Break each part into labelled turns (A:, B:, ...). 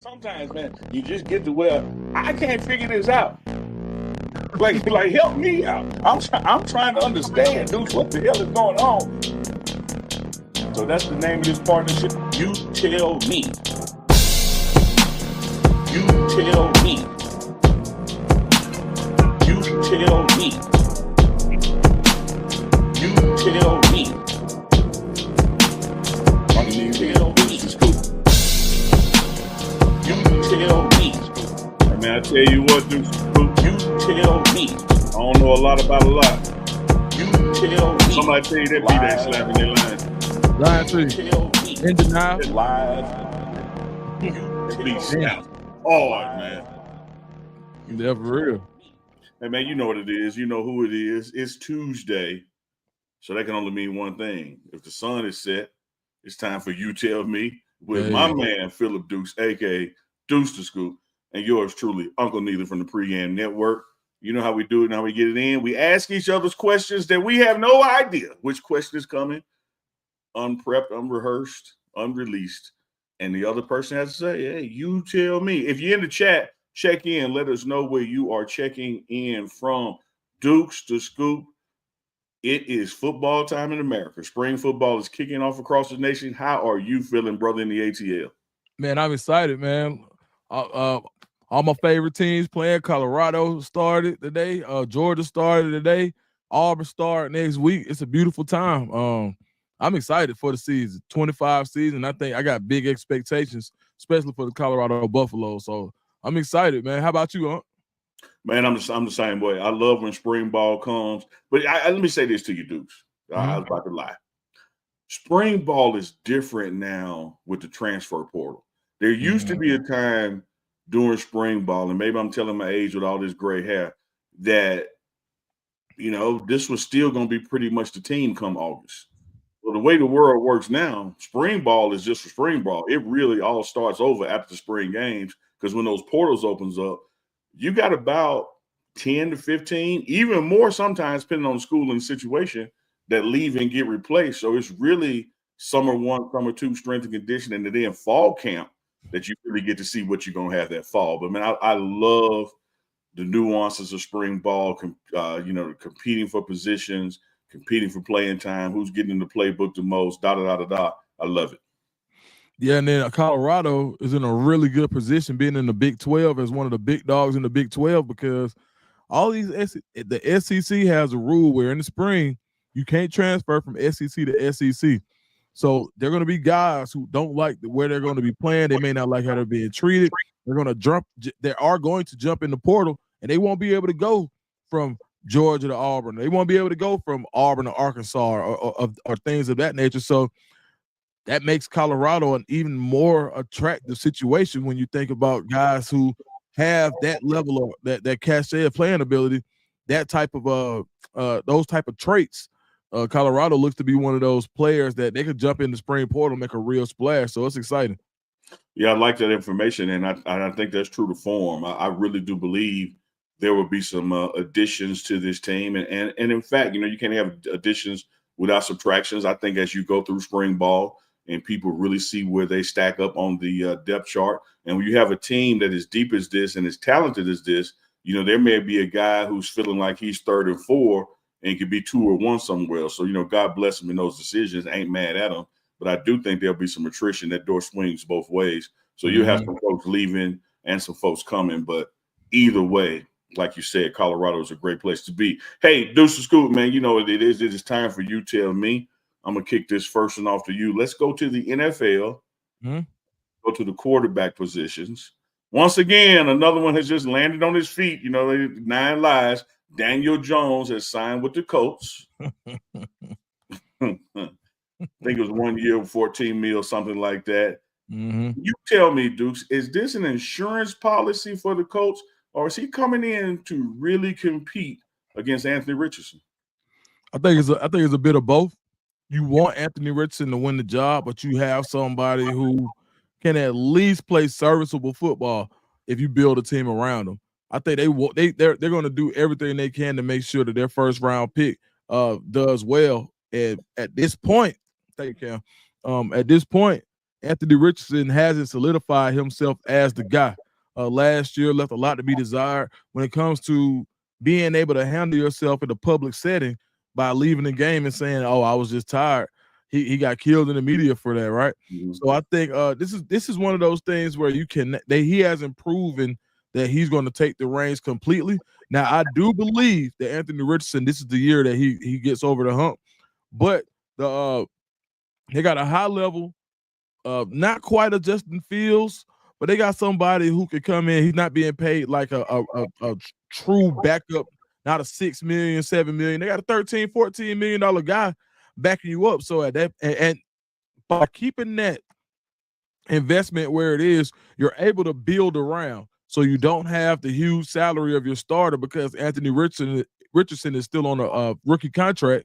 A: Sometimes, man, you just get to where I can't figure this out. Like, help me out. I'm trying to understand, dude, what the hell is going on? So that's the name of this partnership. You tell me. You tell me. You tell me. You tell me. You tell me. You tell me.
B: I mean, I tell you what, dude,
A: You tell me.
B: I don't know a lot about a lot.
A: You tell me.
B: Somebody tell you that beat ain't slapping their line.
C: Lying to
A: You
C: you.
A: tell me.
C: In denial.
A: Live.
B: That beat slapped hard, man.
C: Yeah, for real.
B: Hey, man, you know what it is. You know who it is. It's Tuesday. So that can only mean one thing. If the sun is set, it's time for You Tell Me with my man, Philip Dukes, a.k.a. Deuce the Scoop, and yours truly, Uncle Neely from the Pregame Network. You know how we do it and how we get it in. We ask each other's questions that we have no idea which question is coming, unprepped, unrehearsed, unreleased. And the other person has to say, hey, you tell me. If you're in the chat, check in. Let us know where you are checking in from. Dukes the Scoop. It is football time in America. Spring football is kicking off across the nation. How are you feeling, brother, in the ATL?
C: Man, I'm excited, man. All my favorite teams playing. Colorado started today. Georgia started today. Auburn started next week. It's a beautiful time. I'm excited for the season. 25 season. I think I got big expectations, especially for the Colorado Buffaloes. So I'm excited, man. How about you, Unc?
B: Man, I'm the same way. I love when spring ball comes. But let me say this to you, Dukes. I was about to lie. Spring ball is different now with the transfer portal. There used to be a time during spring ball, and maybe I'm telling my age with all this gray hair, that, this was still going to be pretty much the team come August. Well, the way the world works now, spring ball is just for spring ball. It really all starts over after the spring games, because when those portals opens up, you got about 10 to 15, even more sometimes, depending on the school and the situation, that leave and get replaced. So it's really summer one, summer two, strength and conditioning, and then fall camp that you really get to see what you're going to have that fall. But, man, I love the nuances of spring ball, competing for positions, competing for playing time, who's getting in the playbook the most, da-da-da-da-da. I love it.
C: Yeah, and then Colorado is in a really good position being in the Big 12 as one of the big dogs in the Big 12, because all these the SEC has a rule where in the spring you can't transfer from SEC to SEC. So they're going to be guys who don't like where they're going to be playing. They may not like how they're being treated. They're going to jump. They are going to jump in the portal, and they won't be able to go from Georgia to Auburn. They won't be able to go from Auburn to Arkansas or things of that nature. So that makes Colorado an even more attractive situation when you think about guys who have that level of that cachet of playing ability, that type of those type of traits. Colorado looks to be one of those players that they could jump in the spring portal, make a real splash. So it's exciting.
B: Yeah, I like that information, and I think that's true to form. I really do believe there will be some additions to this team, and in fact, you can't have additions without subtractions. I think as you go through spring ball and people really see where they stack up on the depth chart, and when you have a team that is deep as this and as talented as this, there may be a guy who's feeling like he's 3rd and 4 and could be 2 or 1 somewhere else. So, God bless him in those decisions. Ain't mad at him. But I do think there'll be some attrition. That door swings both ways. So you have some folks leaving and some folks coming. But either way, like you said, Colorado is a great place to be. Hey, Deuce Scoop, man, you know what it is. It is time for You Tell Me. I'm going to kick this first one off to you. Let's go to the NFL. Go to the quarterback positions. Once again, another one has just landed on his feet. 9 lives. Daniel Jones has signed with the Colts. I think it was 1 year, 14 mil, something like that. You tell me, Dukes, is this an insurance policy for the Colts, or is he coming in to really compete against Anthony Richardson?
C: I think it's a bit of both. You want Anthony Richardson to win the job, but you have somebody who can at least play serviceable football if you build a team around them. I think they're going to do everything they can to make sure that their first round pick does well. And at this point, thank you, Cam. At this point, Anthony Richardson hasn't solidified himself as the guy. Last year left a lot to be desired when it comes to being able to handle yourself in a public setting by leaving the game and saying, "Oh, I was just tired." He got killed in the media for that, right?
B: Mm-hmm.
C: So I think this is one of those things where he hasn't proven that he's going to take the reins completely. Now I do believe that Anthony Richardson, this is the year that he gets over the hump, but they got a high level, not quite a Justin Fields, but they got somebody who could come in. He's not being paid like a true backup, not a $6 million, $7 million. They got a $13, $14 million guy backing you up. So at that, and by keeping that investment where it is, you're able to build around. So you don't have the huge salary of your starter because Anthony Richardson is still on a rookie contract.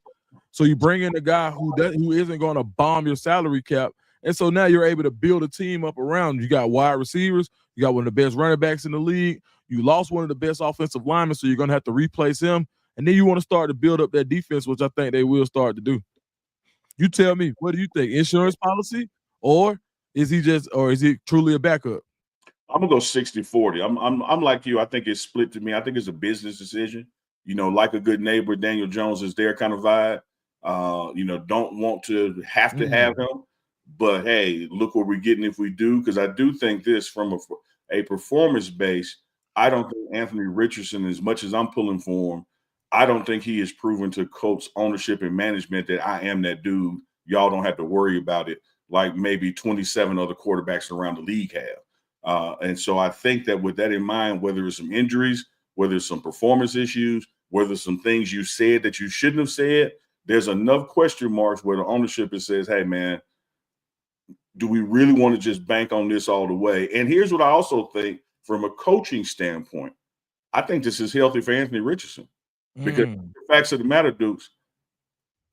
C: So you bring in a guy who isn't going to bomb your salary cap. And so now you're able to build a team up around. You got wide receivers. You got one of the best running backs in the league. You lost one of the best offensive linemen, so you're going to have to replace him. And then you want to start to build up that defense, which I think they will start to do. You tell me, what do you think? Insurance policy, or is he truly a backup?
B: I'm gonna go 60-40. I'm like you. I think it's split to me. I think it's a business decision. Like a good neighbor, Daniel Jones is their kind of vibe. Don't want to have him, but hey, look what we're getting if we do. Because I do think this from a performance base. I don't think Anthony Richardson, as much as I'm pulling for him, I don't think he has proven to Colts ownership and management that I am that dude. Y'all don't have to worry about it like maybe 27 other quarterbacks around the league have. And so I think that with that in mind, whether it's some injuries, whether it's some performance issues, whether it's some things you said that you shouldn't have said, there's enough question marks where the ownership says, hey, man, do we really want to just bank on this all the way? And here's what I also think from a coaching standpoint. I think this is healthy for Anthony Richardson because the facts of the matter, Dukes,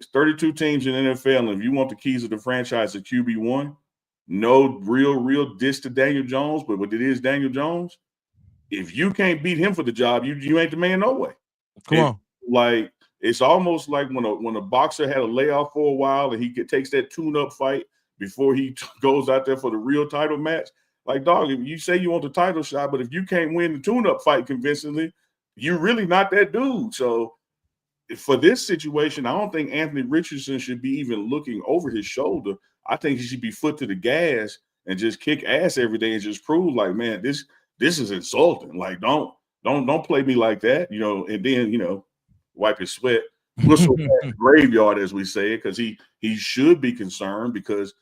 B: it's 32 teams in the NFL, and if you want the keys of the franchise at QB1, no real diss to Daniel Jones, but what it is Daniel Jones, if you can't beat him for the job, you ain't the man no way.
C: Come on.
B: Like, it's almost like when a boxer had a layoff for a while and he takes that tune-up fight before he goes out there for the real title match. Like, dog, if you say you want the title shot, but if you can't win the tune-up fight convincingly, you're really not that dude. So for this situation, I don't think Anthony Richardson should be even looking over his shoulder. I think he should be foot to the gas and just kick ass every day and just prove, like, man, this is insulting. Like, don't play me like that, and then, wipe his sweat, whistle at the graveyard, as we say it, because he should be concerned, because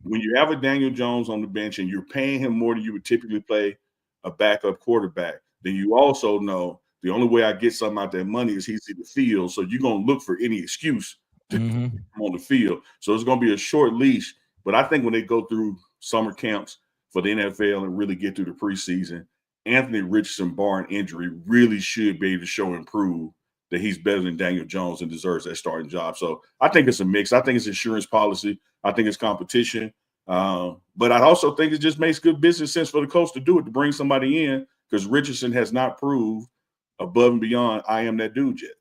B: when you have a Daniel Jones on the bench and you're paying him more than you would typically pay a backup quarterback, then you also know the only way I get something out that money is he's in the field. So you're going to look for any excuse to get him on the field. So it's going to be a short leash. But I think when they go through summer camps for the NFL and really get through the preseason, Anthony Richardson, barring injury, really should be able to show and prove that he's better than Daniel Jones and deserves that starting job. So I think it's a mix. I think it's insurance policy. I think it's competition. But I also think it just makes good business sense for the coach to do it, to bring somebody in, because Richardson has not proved above and beyond I am that dude yet.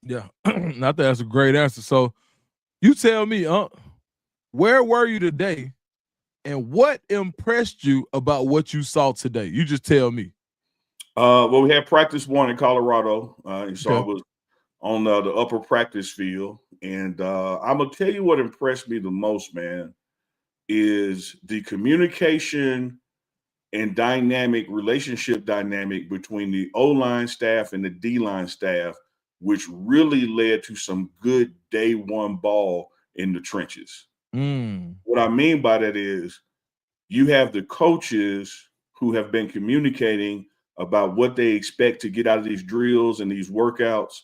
C: Yeah, I think that's a great answer. So you tell me, where were you today and what impressed you about what you saw today? You just tell me.
B: Well, we had practice one in Colorado. So I was on the upper practice field. And I'm going to tell you what impressed me the most, man, is the communication and relationship dynamic between the O-line staff and the D-line staff, which really led to some good day one ball in the trenches. What I mean by that is you have the coaches who have been communicating about what they expect to get out of these drills and these workouts,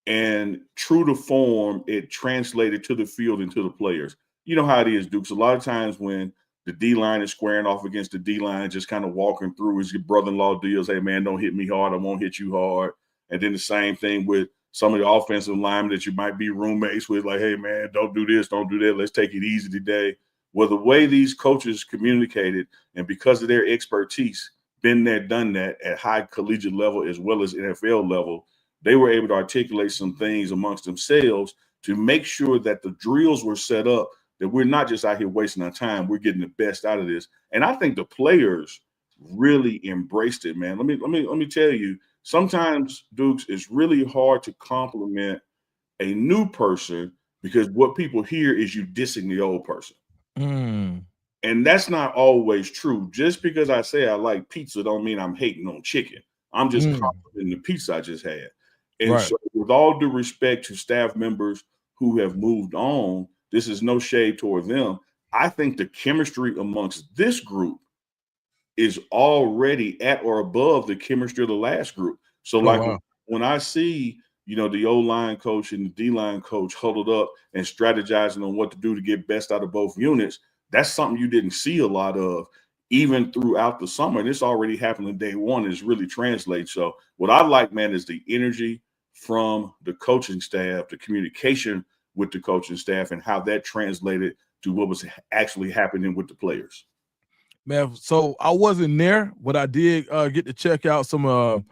B: and true to form, it translated to the field and to the players. You know how it is, Dukes. A lot of times when the D-line is squaring off against the D-line, just kind of walking through, as your brother-in-law deals, hey, man, don't hit me hard, I won't hit you hard. And then the same thing with some of the offensive linemen that you might be roommates with, like, hey, man, don't do this, don't do that, let's take it easy today. Well, the way these coaches communicated, and because of their expertise, been there, done that at high collegiate level as well as NFL level, they were able to articulate some things amongst themselves to make sure that the drills were set up that we're not just out here wasting our time. We're getting the best out of this. And I think the players really embraced it, man. Let me tell you, sometimes, Dukes, it's really hard to compliment a new person because what people hear is you dissing the old person. And that's not always true. Just because I say I like pizza don't mean I'm hating on chicken. I'm just complimenting the pizza I just had. And so with all due respect to staff members who have moved on, this is no shade toward them. I think the chemistry amongst this group is already at or above the chemistry of the last group. So when I see, the O-line coach and the D-line coach huddled up and strategizing on what to do to get best out of both units, that's something you didn't see a lot of even throughout the summer. And it's already happened on day one. It's really translates. So what I like, man, is the energy from the coaching staff, the communication with the coaching staff, and how that translated to what was actually happening with the players.
C: Man, so I wasn't there, but I did get to check out some of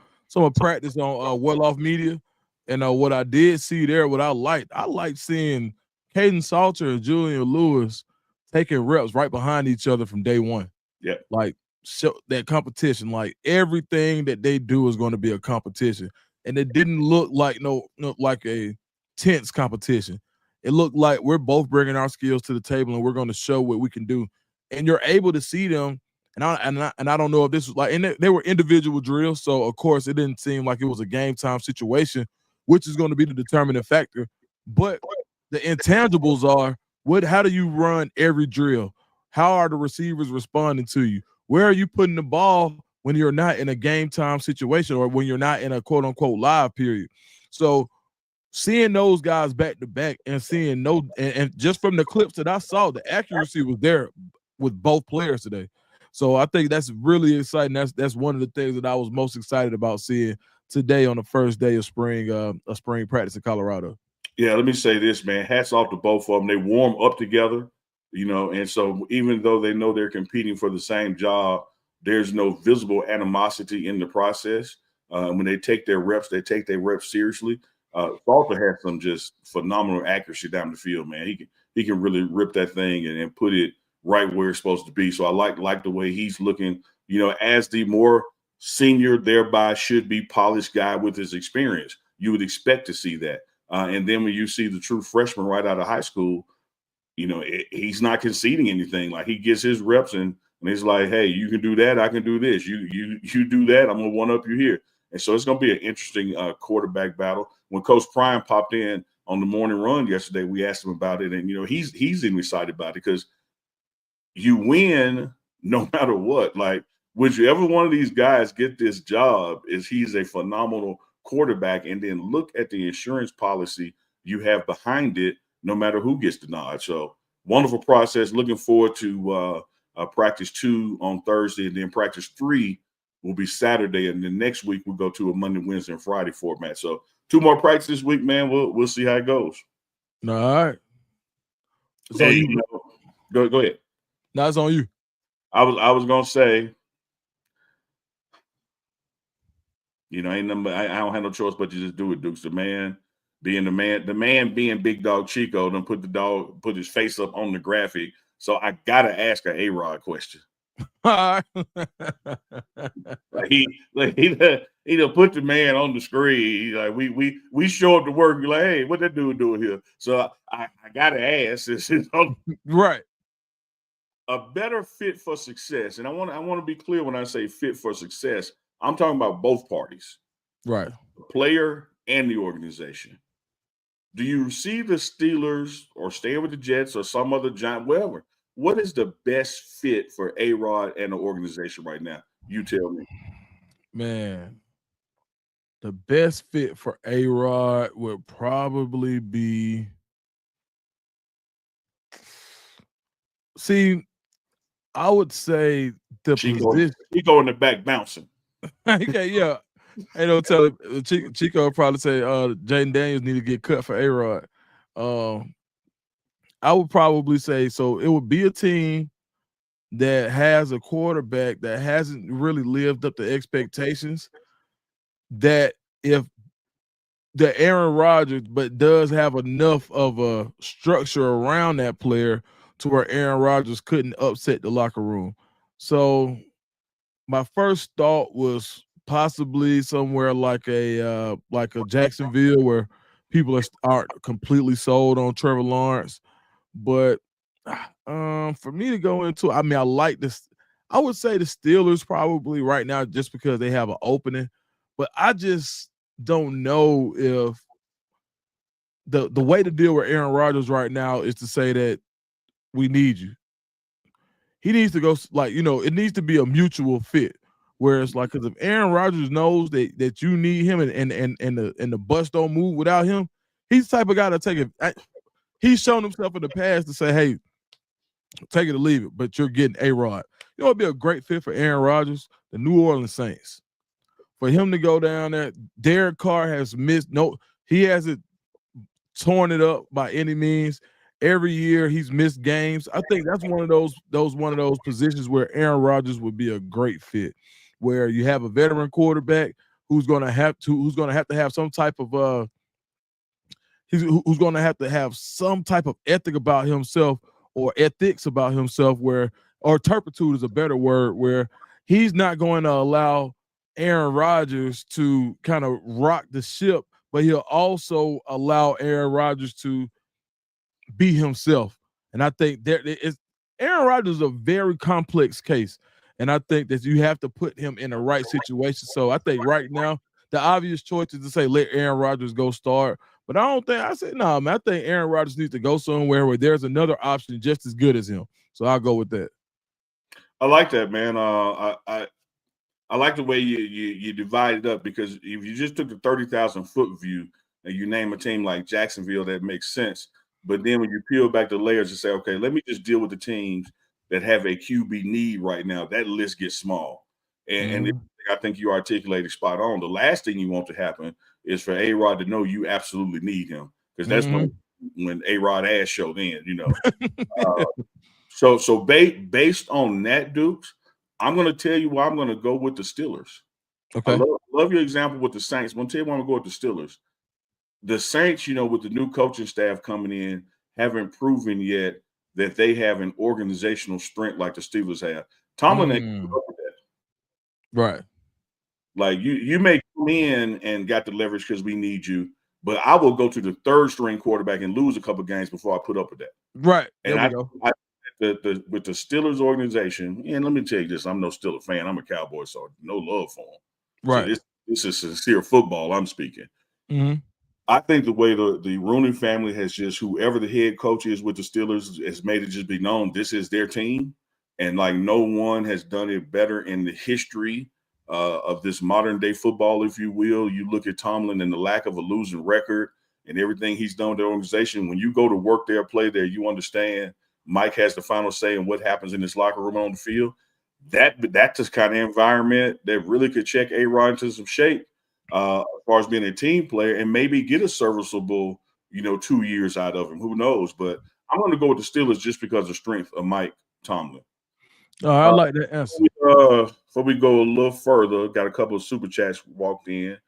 C: practice on Well-Off Media. And what I did see there, what I liked seeing Caden Salter and Julian Lewis taking reps right behind each other from day one.
B: Yeah.
C: Like, show that competition, like everything that they do is going to be a competition. And it didn't look like like a tense competition. It looked like we're both bringing our skills to the table and we're going to show what we can do. And you're able to see them. And I don't know if this was like, and they were individual drills. So of course it didn't seem like it was a game time situation, which is going to be the determining factor. But the intangibles are how do you run every drill? How are the receivers responding to you? Where are you putting the ball when you're not in a game time situation or when you're not in a quote unquote live period? So seeing those guys back to back and seeing and just from the clips that I saw, the accuracy was there with both players today. So I think that's really exciting. That's one of the things that I was most excited about seeing today on the first day of spring practice in Colorado.
B: Yeah, let me say this, man. Hats off to both of them. They warm up together, and so even though they know they're competing for the same job, there's no visible animosity in the process. When they take their reps, they take their reps seriously. Salter has some just phenomenal accuracy down the field, man. He can really rip that thing and put it right where it's supposed to be. So I like the way he's looking, as the more senior, thereby should be polished guy with his experience. You would expect to see that. And then when you see the true freshman right out of high school, he's not conceding anything. Like he gets his reps and he's like, hey, you can do that. I can do this. You do that. I'm going to one up you here. And so it's going to be an interesting quarterback battle. When Coach Prime popped in on the morning run yesterday, we asked him about it. And, he's even excited about it because you win no matter what. Like, whichever one of these guys get this job he's a phenomenal quarterback. And then look at the insurance policy you have behind it, no matter who gets the nod. So wonderful process. Looking forward to practice 2 on Thursday, and then practice 3 will be Saturday. And then next week we'll go to a Monday, Wednesday, and Friday format. So 2 more practices this week, man. We'll see how it goes.
C: All right.
B: So go ahead.
C: No, it's on you.
B: I was gonna say, ain't nothing. I don't have no choice but to just do it, Dukes. The man being Big Dog Chico, done put his face up on the graphic. So I gotta ask an A-Rod question. Like he done put the man on the screen. Like we show up to work. You're like, hey, what that dude doing here? So I gotta ask this.
C: Right.
B: A better fit for success, and I want to be clear when I say fit for success. I'm talking about both parties,
C: right?
B: The player and the organization. Do you see the Steelers or stay with the Jets or some other giant, whatever? What is the best fit for A-Rod and the organization right now? You tell me.
C: Man, the best fit for A-Rod would probably be. See, I would say the position.
B: Chico in the back bouncing.
C: Okay, yeah. Hey, don't tell it. Chico would probably say Jaden Daniels need to get cut for A-Rod. I would probably say so. It would be a team that has a quarterback that hasn't really lived up to expectations. That if the Aaron Rodgers, but does have enough of a structure around that player to where Aaron Rodgers couldn't upset the locker room. So my first thought was possibly somewhere like a Jacksonville where people aren't completely sold on Trevor Lawrence. But for me to go into, I mean, I like this. I would say the Steelers probably right now just because they have an opening, but I just don't know if the way to deal with Aaron Rodgers right now is to say that we need you. He needs to go, like, it needs to be a mutual fit. Whereas, like, because if Aaron Rodgers knows that you need him and the bus don't move without him, he's the type of guy to take it. He's shown himself in the past to say, hey, take it or leave it, but you're getting A-Rod. You know, it'd be a great fit for Aaron Rodgers, the New Orleans Saints. For him to go down there, Derek Carr has missed. He hasn't torn it up by any means. Every year he's missed games. I think that's one of those positions where Aaron Rodgers would be a great fit, where you have a veteran quarterback who's going to have to have some type of who's going to have some type of ethic about himself or ethics about himself, or turpitude is a better word, where he's not going to allow Aaron Rodgers to kind of rock the ship, but he'll also allow Aaron Rodgers to be himself. And I think Aaron Rodgers is a very complex case. And I think that you have to put him in the right situation. So I think right now, the obvious choice is to say, let Aaron Rodgers go start. But I say, no, man, I think Aaron Rodgers needs to go somewhere where there's another option just as good as him. So I'll go with that.
B: I like that, man. I like the way you divide it up, because if you just took the 30,000 foot view and you name a team like Jacksonville, that makes sense. But then when you peel back the layers and say, okay, let me just deal with the teams that have a QB need right now, that list gets small. And I think you articulated spot on. The last thing you want to happen is for A-Rod to know you absolutely need him, because that's when A-Rod ass showed in, So based on that, Dukes, I'm going to tell you why I'm going to go with the Steelers.
C: Okay.
B: I love your example with the Saints. I'm going to tell you why I'm going to go with the Steelers. The Saints, with the new coaching staff coming in, haven't proven yet that they have an organizational strength like the Steelers have. Tomlin ain't up with that.
C: Right.
B: Like you may come in and got the leverage because we need you, but I will go to the third string quarterback and lose a couple games before I put up with that.
C: Right.
B: And with the Steelers organization, and let me tell you this, I'm no Steelers fan. I'm a Cowboy, so no love for them.
C: Right.
B: So this is sincere football I'm speaking. I think the way the Rooney family has just, whoever the head coach is with the Steelers, has made it just be known this is their team. And like no one has done it better in the history of this modern day football, if you will. You look at Tomlin and the lack of a losing record and everything he's done with the organization. When you go to work there, play there, you understand Mike has the final say in what happens in this locker room on the field. That's the kind of environment that really could check A-Rod into some shape as far as being a team player, and maybe get a serviceable, 2 years out of him. Who knows? But I'm going to go with the Steelers just because of the strength of Mike Tomlin.
C: I like that answer.
B: Before we go a little further, got a couple of super chats walked in.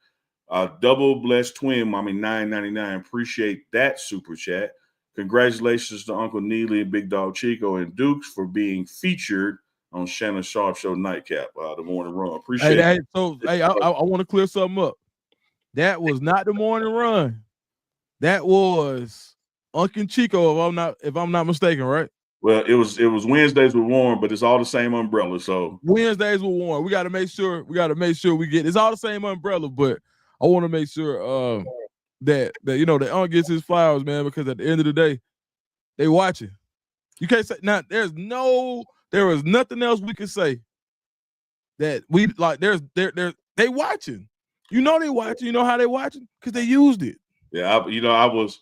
B: Double blessed twin mommy $9.99. Appreciate that super chat. Congratulations to Uncle Neely and Big Dog Chico and Dukes for being featured on Shannon Sharp Show Nightcap, the morning run. Appreciate it.
C: I want to clear something up. That was not the morning run. That was Uncle Chico, if I'm not mistaken, right?
B: Well, it was Wednesdays with Warren, but it's all the same umbrella. So
C: Wednesdays with Warren. We got to make sure we get it's all the same umbrella, but I want to make sure that the Unc gets his flowers, man, because at the end of the day, they watching. You can't say now. There is nothing else we can say that we like. They watching. They watching. You know how they watching? Because they used it.
B: Yeah, I was,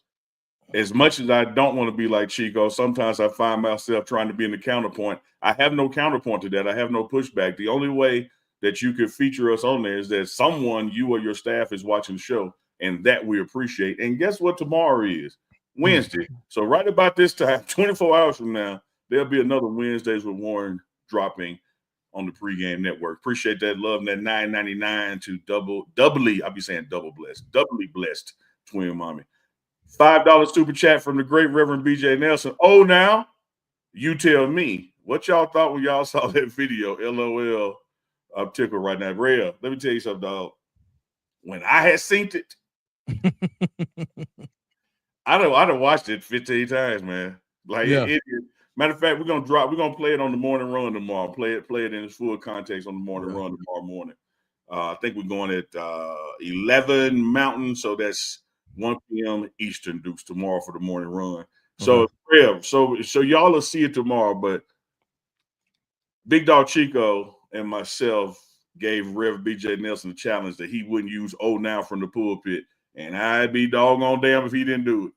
B: as much as I don't want to be like Chico, sometimes I find myself trying to be in the counterpoint. I have no counterpoint to that. I have no pushback. The only way that you could feature us on there is that someone, you or your staff, is watching the show, and that we appreciate. And guess what tomorrow is? Wednesday. So right about this time, 24 hours from now, there'll be another Wednesdays with Warren dropping on the pregame network. Appreciate that love and that $9.99 to doubly, I'll be saying doubly blessed twin mommy. $5 super chat from the great Reverend BJ Nelson. Oh, now You tell me what y'all thought when y'all saw that video. LOL. I'm tickled right now. Real. Let me tell you something, dog. When I had seen it, I done watched it 15 times, man. Like it matter of fact, we're gonna play it on the morning run tomorrow. Play it in its full context on the morning run tomorrow morning. I think we're going at 11 Mountain, so that's 1 p.m. Eastern, Dukes, tomorrow for the morning run. So, so y'all will see it tomorrow. But Big Dog Chico and myself gave Rev BJ Nelson a challenge that he wouldn't use now from the pulpit, and I'd be doggone damn if he didn't do it.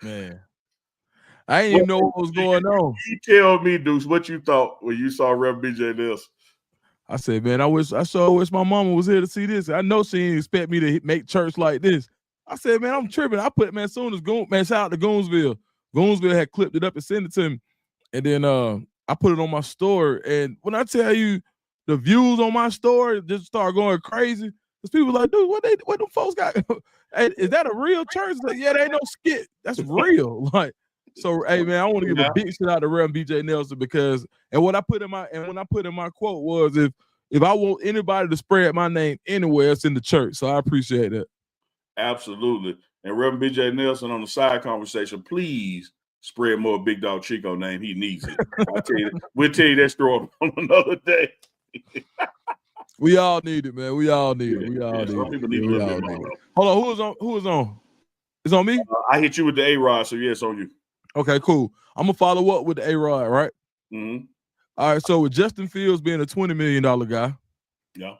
C: Man, I didn't even know what was going on.
B: You tell me, Deuce, what you thought when you saw Rev BJ Nelson.
C: I said, man, I sure wish my mama was here to see this. I know she didn't expect me to make church like this. I said, man, I'm tripping. I put, man, as soon as shout out to Goonsville. Goonsville had clipped it up and sent it to me. And then I put it on my story. And when I tell you the views on my story just start going crazy, because people like, dude, what them folks got? Hey, is that a real church? Like, yeah, they ain't no skit. That's real. Like, so hey man, I want to give a big shout out to Rev BJ Nelson because when I put in my quote was if I want anybody to spread my name anywhere, it's in the church. So I appreciate that.
B: Absolutely. And Reverend BJ Nelson on the side conversation, please spread more Big Dog Chico name. He needs it. We'll tell you that story on another day.
C: We all need it, man. We all need it. We all need
B: some
C: it.
B: people need a little bit more.
C: Hold on. Who is on? It's on me?
B: I hit you with the A-Rod, so yes, on you.
C: Okay, cool. I'm going to follow up with the A-Rod, right?
B: Mm-hmm.
C: All right, so with Justin Fields being a $20 million guy.
B: Yeah.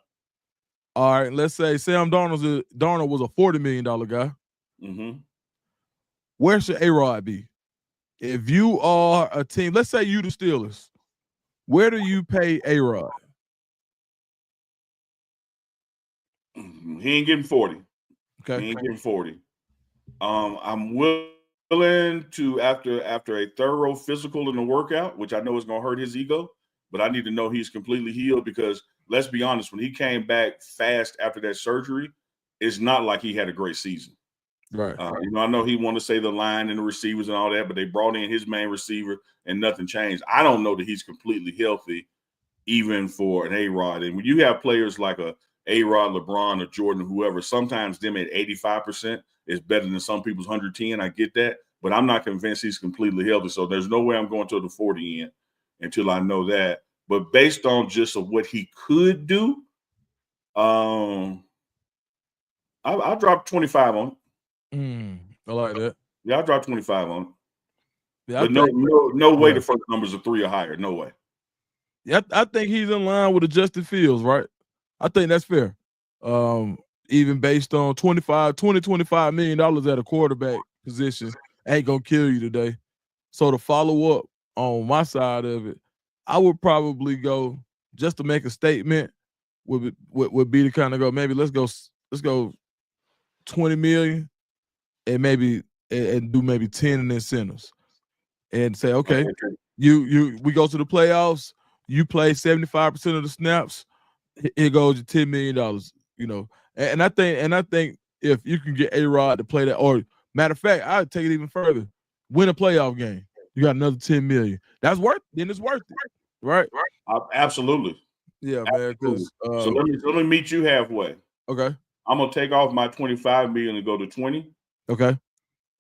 C: All right, let's say Sam Darnold was a $40 million guy.
B: Mm-hmm.
C: Where should A-Rod be? If you are a team, let's say you the Steelers, where do you pay A-Rod?
B: He ain't getting 40.
C: Okay.
B: He ain't getting 40. I'm willing to, after a thorough physical in the workout, which I know is going to hurt his ego, but I need to know he's completely healed because let's be honest, when he came back fast after that surgery, it's not like he had a great season.
C: Right.
B: I know he wanted to say the line and the receivers and all that, but they brought in his main receiver and nothing changed. I don't know that he's completely healthy, even for an A-Rod. And when you have players like a A-Rod, LeBron, or Jordan, or whoever, sometimes them at 85% is better than some people's 110. I get that, but I'm not convinced he's completely healthy. So there's no way I'm going to the 40 end until I know that. But based on just of what he could do, I'll drop 25 on it.
C: I like that.
B: Yeah, I'll drop 25 on it.
C: Yeah,
B: but no way the first numbers are 3 or higher. No way.
C: Yeah, I think he's in line with the Justin Fields, right? I think that's fair. Even based on $25 million at a quarterback position ain't gonna kill you today. So to follow up on my side of it, I would probably go just to make a statement would be to kind of go, maybe let's go 20 million and maybe and do maybe 10 in incentives and say, okay, we go to the playoffs, you play 75% of the snaps, here goes your $10 million, and I think if you can get A-Rod to play that, or matter of fact, I'd take it even further, win a playoff game, you got another 10 million. Then it's worth it, right?
B: Absolutely.
C: Yeah, man.
B: So let me meet you halfway.
C: Okay.
B: I'm gonna take off my 25 million and go to 20.
C: Okay.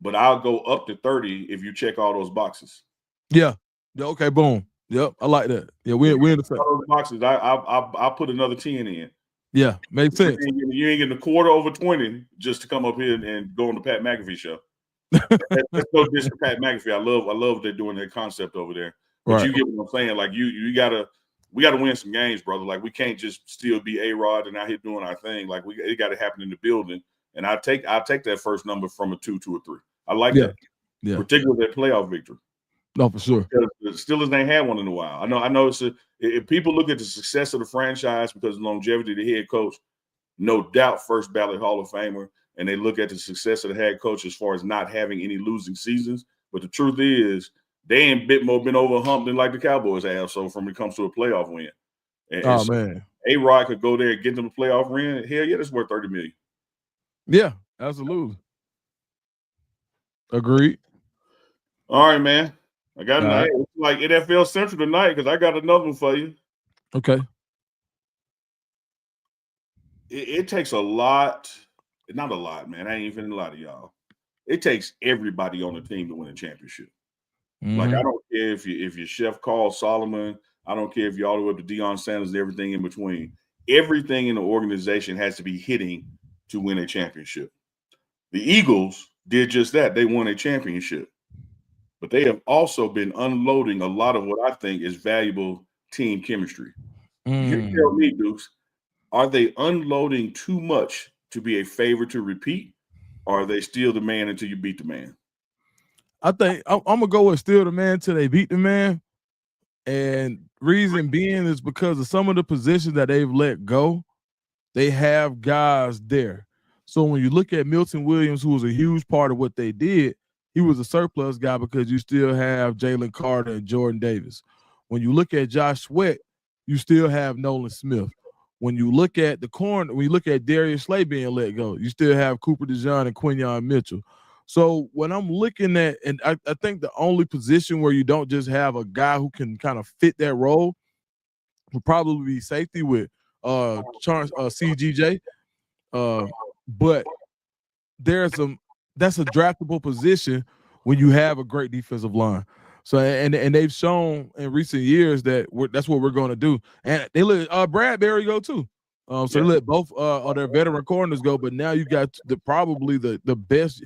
B: But I'll go up to 30 if you check all those boxes.
C: Yeah. Okay. Boom. Yep. I like that. Yeah. We're in the
B: all those boxes. I'll put another 10 in.
C: Yeah, makes sense.
B: You ain't getting a quarter over 20 just to come up here and go on the Pat McAfee show. That's no diss to Pat McAfee. I love what they're doing, their concept over there. But you get what I'm saying. Like we gotta win some games, brother. Like we can't just still be A-Rod and out here doing our thing. Like it got to happen in the building. And I'll take that first number from a 2 to a 3. I like that. Yeah. Particularly that playoff victory.
C: No, for sure.
B: Because the Steelers ain't had one in a while. I know if people look at the success of the franchise because of longevity of the head coach, no doubt first ballot Hall of Famer, and they look at the success of the head coach as far as not having any losing seasons. But the truth is, they ain't been over a hump than like the Cowboys have. So when it comes to a playoff win, and
C: man,
B: A-Rod could go there and get them a playoff win. Hell yeah, that's worth $30 million.
C: Yeah, absolutely. Agreed.
B: All right, man. I got
C: right.
B: it's like NFL Central tonight because I got another one for you.
C: Okay.
B: It takes a lot, not a lot, man. I ain't even a lot of y'all. It takes everybody on the team to win a championship. Like I don't care if you're Chef Carl Solomon, I don't care if you're all the way up to Deion Sanders, everything in between. Everything in the organization has to be hitting to win a championship. The Eagles did just that. They won a championship. But they have also been unloading a lot of what I think is valuable team chemistry. You tell me, Dukes, are they unloading too much to be a favorite to repeat? Or are they still the man until you beat the man?
C: I think I'm gonna go with still the man till they beat the man. And reason being is because of some of the positions that they've let go, they have guys there. So when you look at Milton Williams, who was a huge part of what they did, he was a surplus guy because you still have Jalen Carter and Jordan Davis. When you look at Josh Sweat, you still have Nolan Smith. When you look at the corner, when you look at Darius Slay being let go, you still have Cooper DeJean and Quinyon Mitchell. So when I'm looking at, and I think the only position where you don't just have a guy who can kind of fit that role would probably be safety with CGJ. But that's a draftable position when you have a great defensive line. So and they've shown in recent years that that's what we're going to do. And they let Bradbury go too. So they let both of their veteran corners go. But now you got probably the best.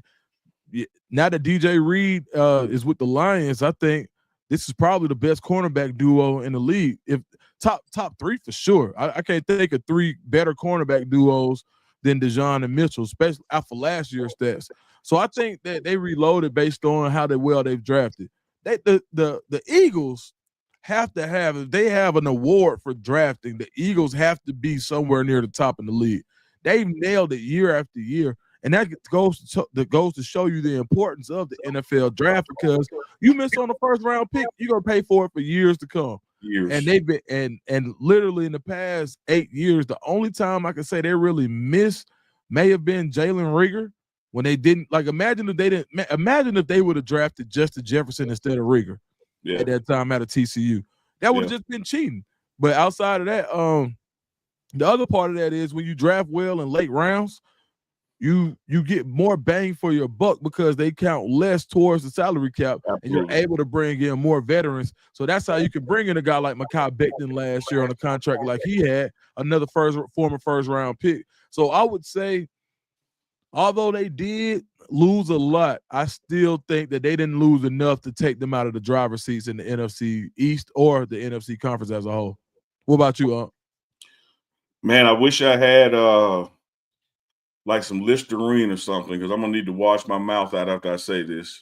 C: Now that DJ Reed is with the Lions, I think this is probably the best cornerback duo in the league. If top three for sure. I can't think of three better cornerback duos than DeJean and Mitchell, especially after last year's stats. So I think that they reloaded based on how they've drafted. The Eagles have to have, if they have an award for drafting, the Eagles have to be somewhere near the top in the league. They've nailed it year after year. And that goes to show you the importance of the NFL draft, because you miss on the first round pick, you're gonna pay for it for years to come. And they've been and literally in the past 8 years, the only time I can say they really missed may have been Jalen Reagor when they didn't, like, imagine if they would have drafted Justin Jefferson instead of Reagor at that time out of TCU. That would have just been cheating. But outside of that, the other part of that is when you draft well in late rounds, you get more bang for your buck because they count less towards the salary cap. Absolutely. And you're able to bring in more veterans. So that's how you can bring in a guy like Mekhi Becton last year on a contract like he had, another former first round pick. So I would say, although they did lose a lot, I still think that they didn't lose enough to take them out of the driver's seats in the NFC East or the NFC conference as a whole. What about you,
B: Man, I wish I had like some Listerine or something, because I'm gonna need to wash my mouth out after I say this.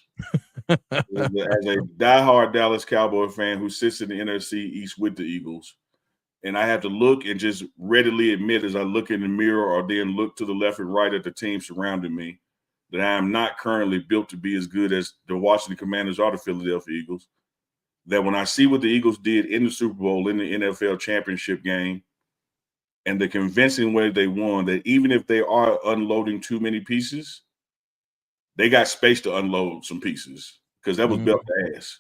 B: As a diehard Dallas Cowboy fan who sits in the NFC East with the Eagles, and I have to look and just readily admit as I look in the mirror or then look to the left and right at the team surrounding me, that I am not currently built to be as good as the Washington Commanders or the Philadelphia Eagles. That when I see what the Eagles did in the Super Bowl, in the NFL championship game, and the convincing way they won, that even if they are unloading too many pieces, they got space to unload some pieces, because that was belt to ass.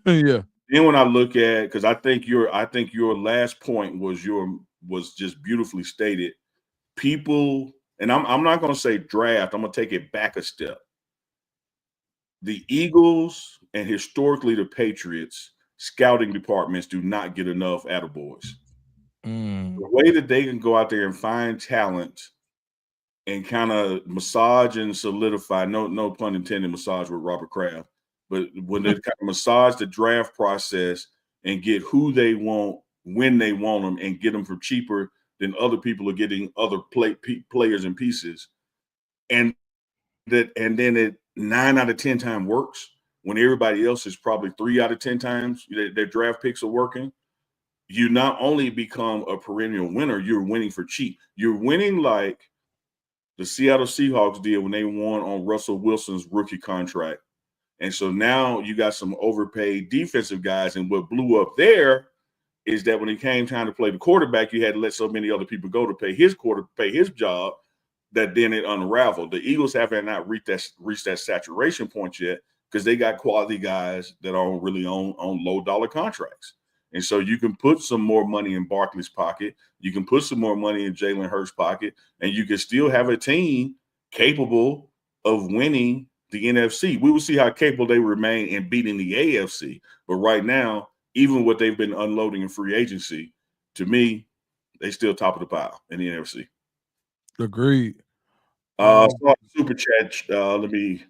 C: Yeah.
B: Then when I look at, because I think your last point was just beautifully stated. People, and I'm not going to say draft, I'm going to take it back a step. The Eagles and historically the Patriots scouting departments do not get enough attaboys. The way that they can go out there and find talent and kind of massage and solidify, no pun intended, massage with Robert Kraft, but when they kind of massage the draft process and get who they want when they want them and get them for cheaper than other people are getting other players and pieces, and then it 9 out of 10 times works when everybody else is probably 3 out of 10 times their draft picks are working. You not only become a perennial winner, you're winning for cheap. You're winning like the Seattle Seahawks did when they won on Russell Wilson's rookie contract. And so now you got some overpaid defensive guys. And what blew up there is that when it came time to play the quarterback, you had to let so many other people go to pay his job, that then it unraveled. The Eagles haven't reached that saturation point yet, because they got quality guys that are really on low dollar contracts. And so you can put some more money in Barkley's pocket. You can put some more money in Jalen Hurts' pocket, and you can still have a team capable of winning the NFC. We will see how capable they remain in beating the AFC. But right now, even what they've been unloading in free agency, to me, they still top of the pile in the NFC.
C: Agreed.
B: Super chat. Let me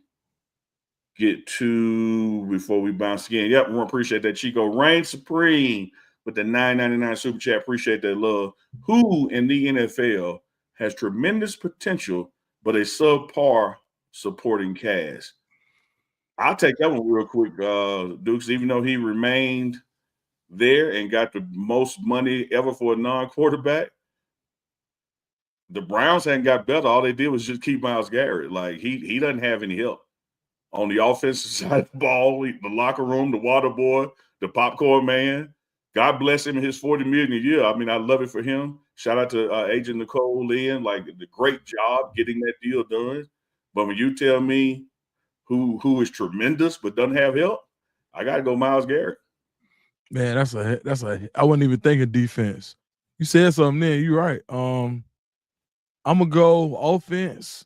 B: get to before we bounce again. Yep, we appreciate that, Chico. Reign Supreme with the $9.99 super chat. Appreciate that love. Who in the NFL has tremendous potential, but a subpar supporting cast? I'll take that one real quick, Dukes. Even though he remained there and got the most money ever for a non-quarterback, the Browns hadn't got better. All they did was just keep Myles Garrett. Like he doesn't have any help on the offensive side of the ball, the locker room, the water boy, the popcorn man. God bless him and his $40 million a year. I mean, I love it for him. Shout out to Agent Nicole Lynn, like the great job getting that deal done. But when you tell me who is tremendous but doesn't have help, I gotta go Myles Garrett.
C: Man, that's a I wasn't even thinking defense. You said something there. You're right. I'm gonna go offense,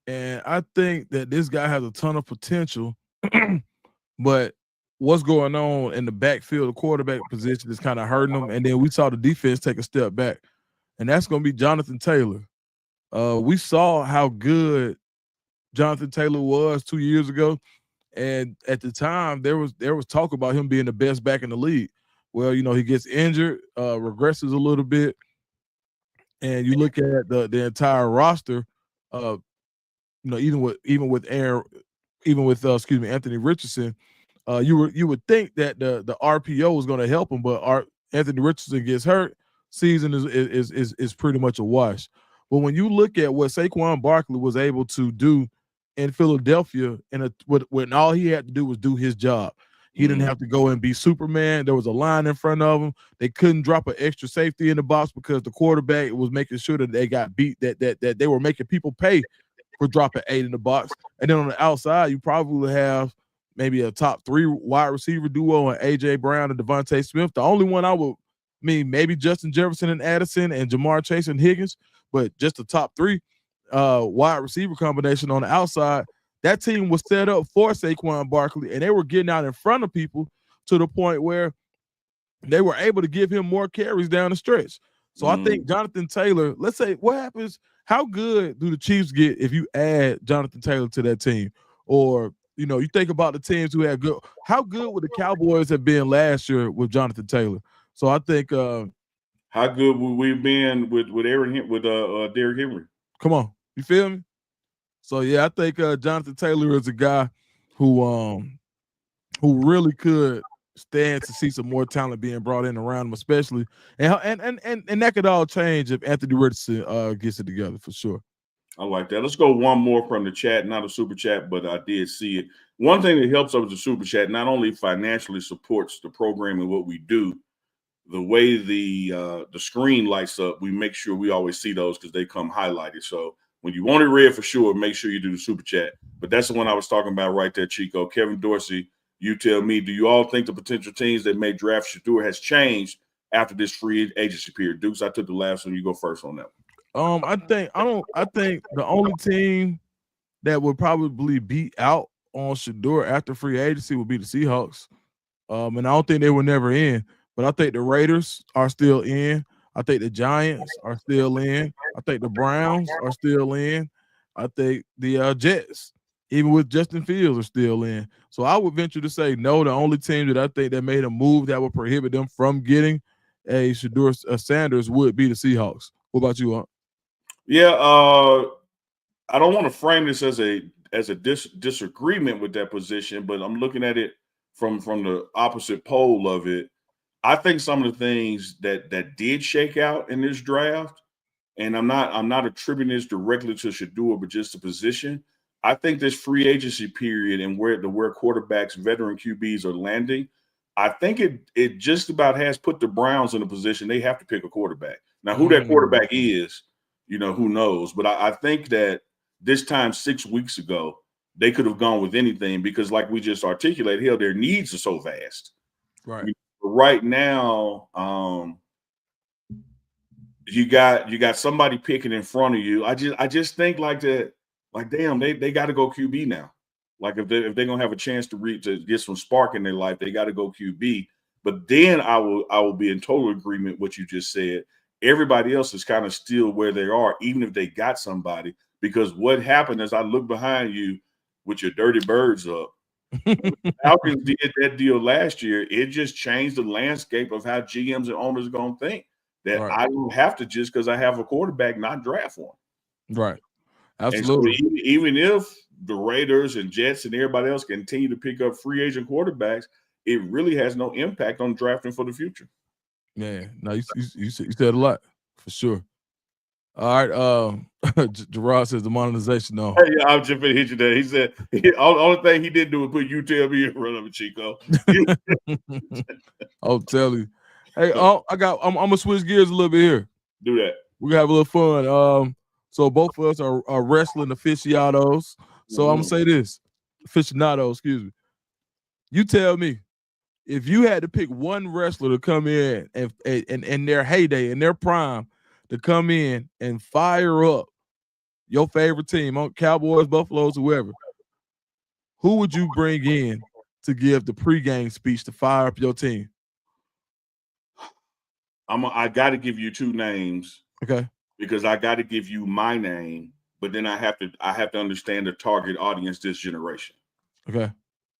C: and I think that this guy has a ton of potential, but what's going on in the backfield, the quarterback position is kind of hurting him. And then we saw the defense take a step back, and that's gonna be Jonathan Taylor. We saw how good Jonathan Taylor was 2 years ago. And at the time, there was talk about him being the best back in the league. Well, he gets injured, regresses a little bit, and you look at the entire roster. Even with Anthony Richardson, you would think that the RPO was going to help him, but Anthony Richardson gets hurt. Season is pretty much a wash. But when you look at what Saquon Barkley was able to do in Philadelphia, when all he had to do was do his job. He didn't have to go and be Superman. There was a line in front of him. They couldn't drop an extra safety in the box because the quarterback was making sure that they got beat, that they were making people pay for dropping 8 in the box. And then on the outside, you probably have maybe a top 3 wide receiver duo and A.J. Brown and Devontae Smith. The only one maybe Justin Jefferson and Addison and Jamar Chase and Higgins, but just the top 3 wide receiver combination on the outside. That team was set up for Saquon Barkley, and they were getting out in front of people to the point where they were able to give him more carries down the stretch. So I think Jonathan Taylor, let's say, what happens? How good do the Chiefs get if you add Jonathan Taylor to that team? Or, you think about the teams who have good. How good would the Cowboys have been last year with Jonathan Taylor? So I think
B: how good would we have been with Derrick Henry?
C: Come on. You feel me? So yeah, I think Jonathan Taylor is a guy who really could stand to see some more talent being brought in around him, especially and that could all change if Anthony Richardson gets it together for sure.
B: I like that. Let's go one more from the chat, not a super chat, but I did see it. One thing that helps us with the super chat not only financially supports the program and what we do, the way the screen lights up, we make sure we always see those because they come highlighted. So when you want it read for sure, make sure you do the super chat. But that's the one I was talking about right there, Chico. Kevin Dorsey, you tell me, do you all think the potential teams that may draft Shedeur has changed after this free agency period? Dukes, I took the last one. You go first on that one.
C: I think the only team that would probably beat out on Shedeur after free agency would be the Seahawks. And I don't think they were never in, but I think the Raiders are still in. I think the Giants are still in. I think the Browns are still in. I think the Jets, even with Justin Fields, are still in. So I would venture to say no. The only team that I think that made a move that would prohibit them from getting a Shedeur Sanders would be the Seahawks. What about you, Aunt?
B: Yeah, I don't want to frame this as a disagreement with that position, but I'm looking at it from the opposite pole of it. I think some of the things that did shake out in this draft, and I'm not attributing this directly to Shedeur, but just the position. I think this free agency period and where quarterbacks, veteran QBs are landing, I think it just about has put the Browns in a position they have to pick a quarterback. Now, who that quarterback is, who knows? But I think that this time 6 weeks ago, they could have gone with anything because, like we just articulated, hell, their needs are so vast.
C: Right.
B: Right now, you got somebody picking in front of you. I just think like that, like damn, they got to go QB now. Like if they're gonna have a chance to get some spark in their life, they got to go QB. But then I will be in total agreement with what you just said. Everybody else is kind of still where they are, even if they got somebody. Because what happened is I look behind you with your dirty birds up. Falcons did that deal last year. It just changed the landscape of how GMs and owners are gonna think. That
C: Right.
B: I don't have to just because I have a quarterback not draft one.
C: Right.
B: Absolutely.
C: Absolutely.
B: And so even if the Raiders and Jets and everybody else continue to pick up free agent quarterbacks, it really has no impact on drafting for the future.
C: Man, no, you said a lot for sure. All right, Gerard says the monetization on.
B: Hey, yeah, I'm just gonna hit you there. He said only thing he didn't do was put you tell me in front of it, Chico.
C: I'll tell you. Hey, I'm gonna switch gears a little bit here.
B: Do that.
C: We have a little fun. So both of us are wrestling aficionados. So I'm gonna say this, aficionado, excuse me. You tell me, if you had to pick one wrestler to come in and in their heyday, in their prime, to come in and fire up your favorite team, on Cowboys, Buffaloes, whoever, who would you bring in to give the pregame speech to fire up your team?
B: I got to give you two names.
C: Okay.
B: Because I got to give you my name, but then I have to understand the target audience this generation.
C: Okay.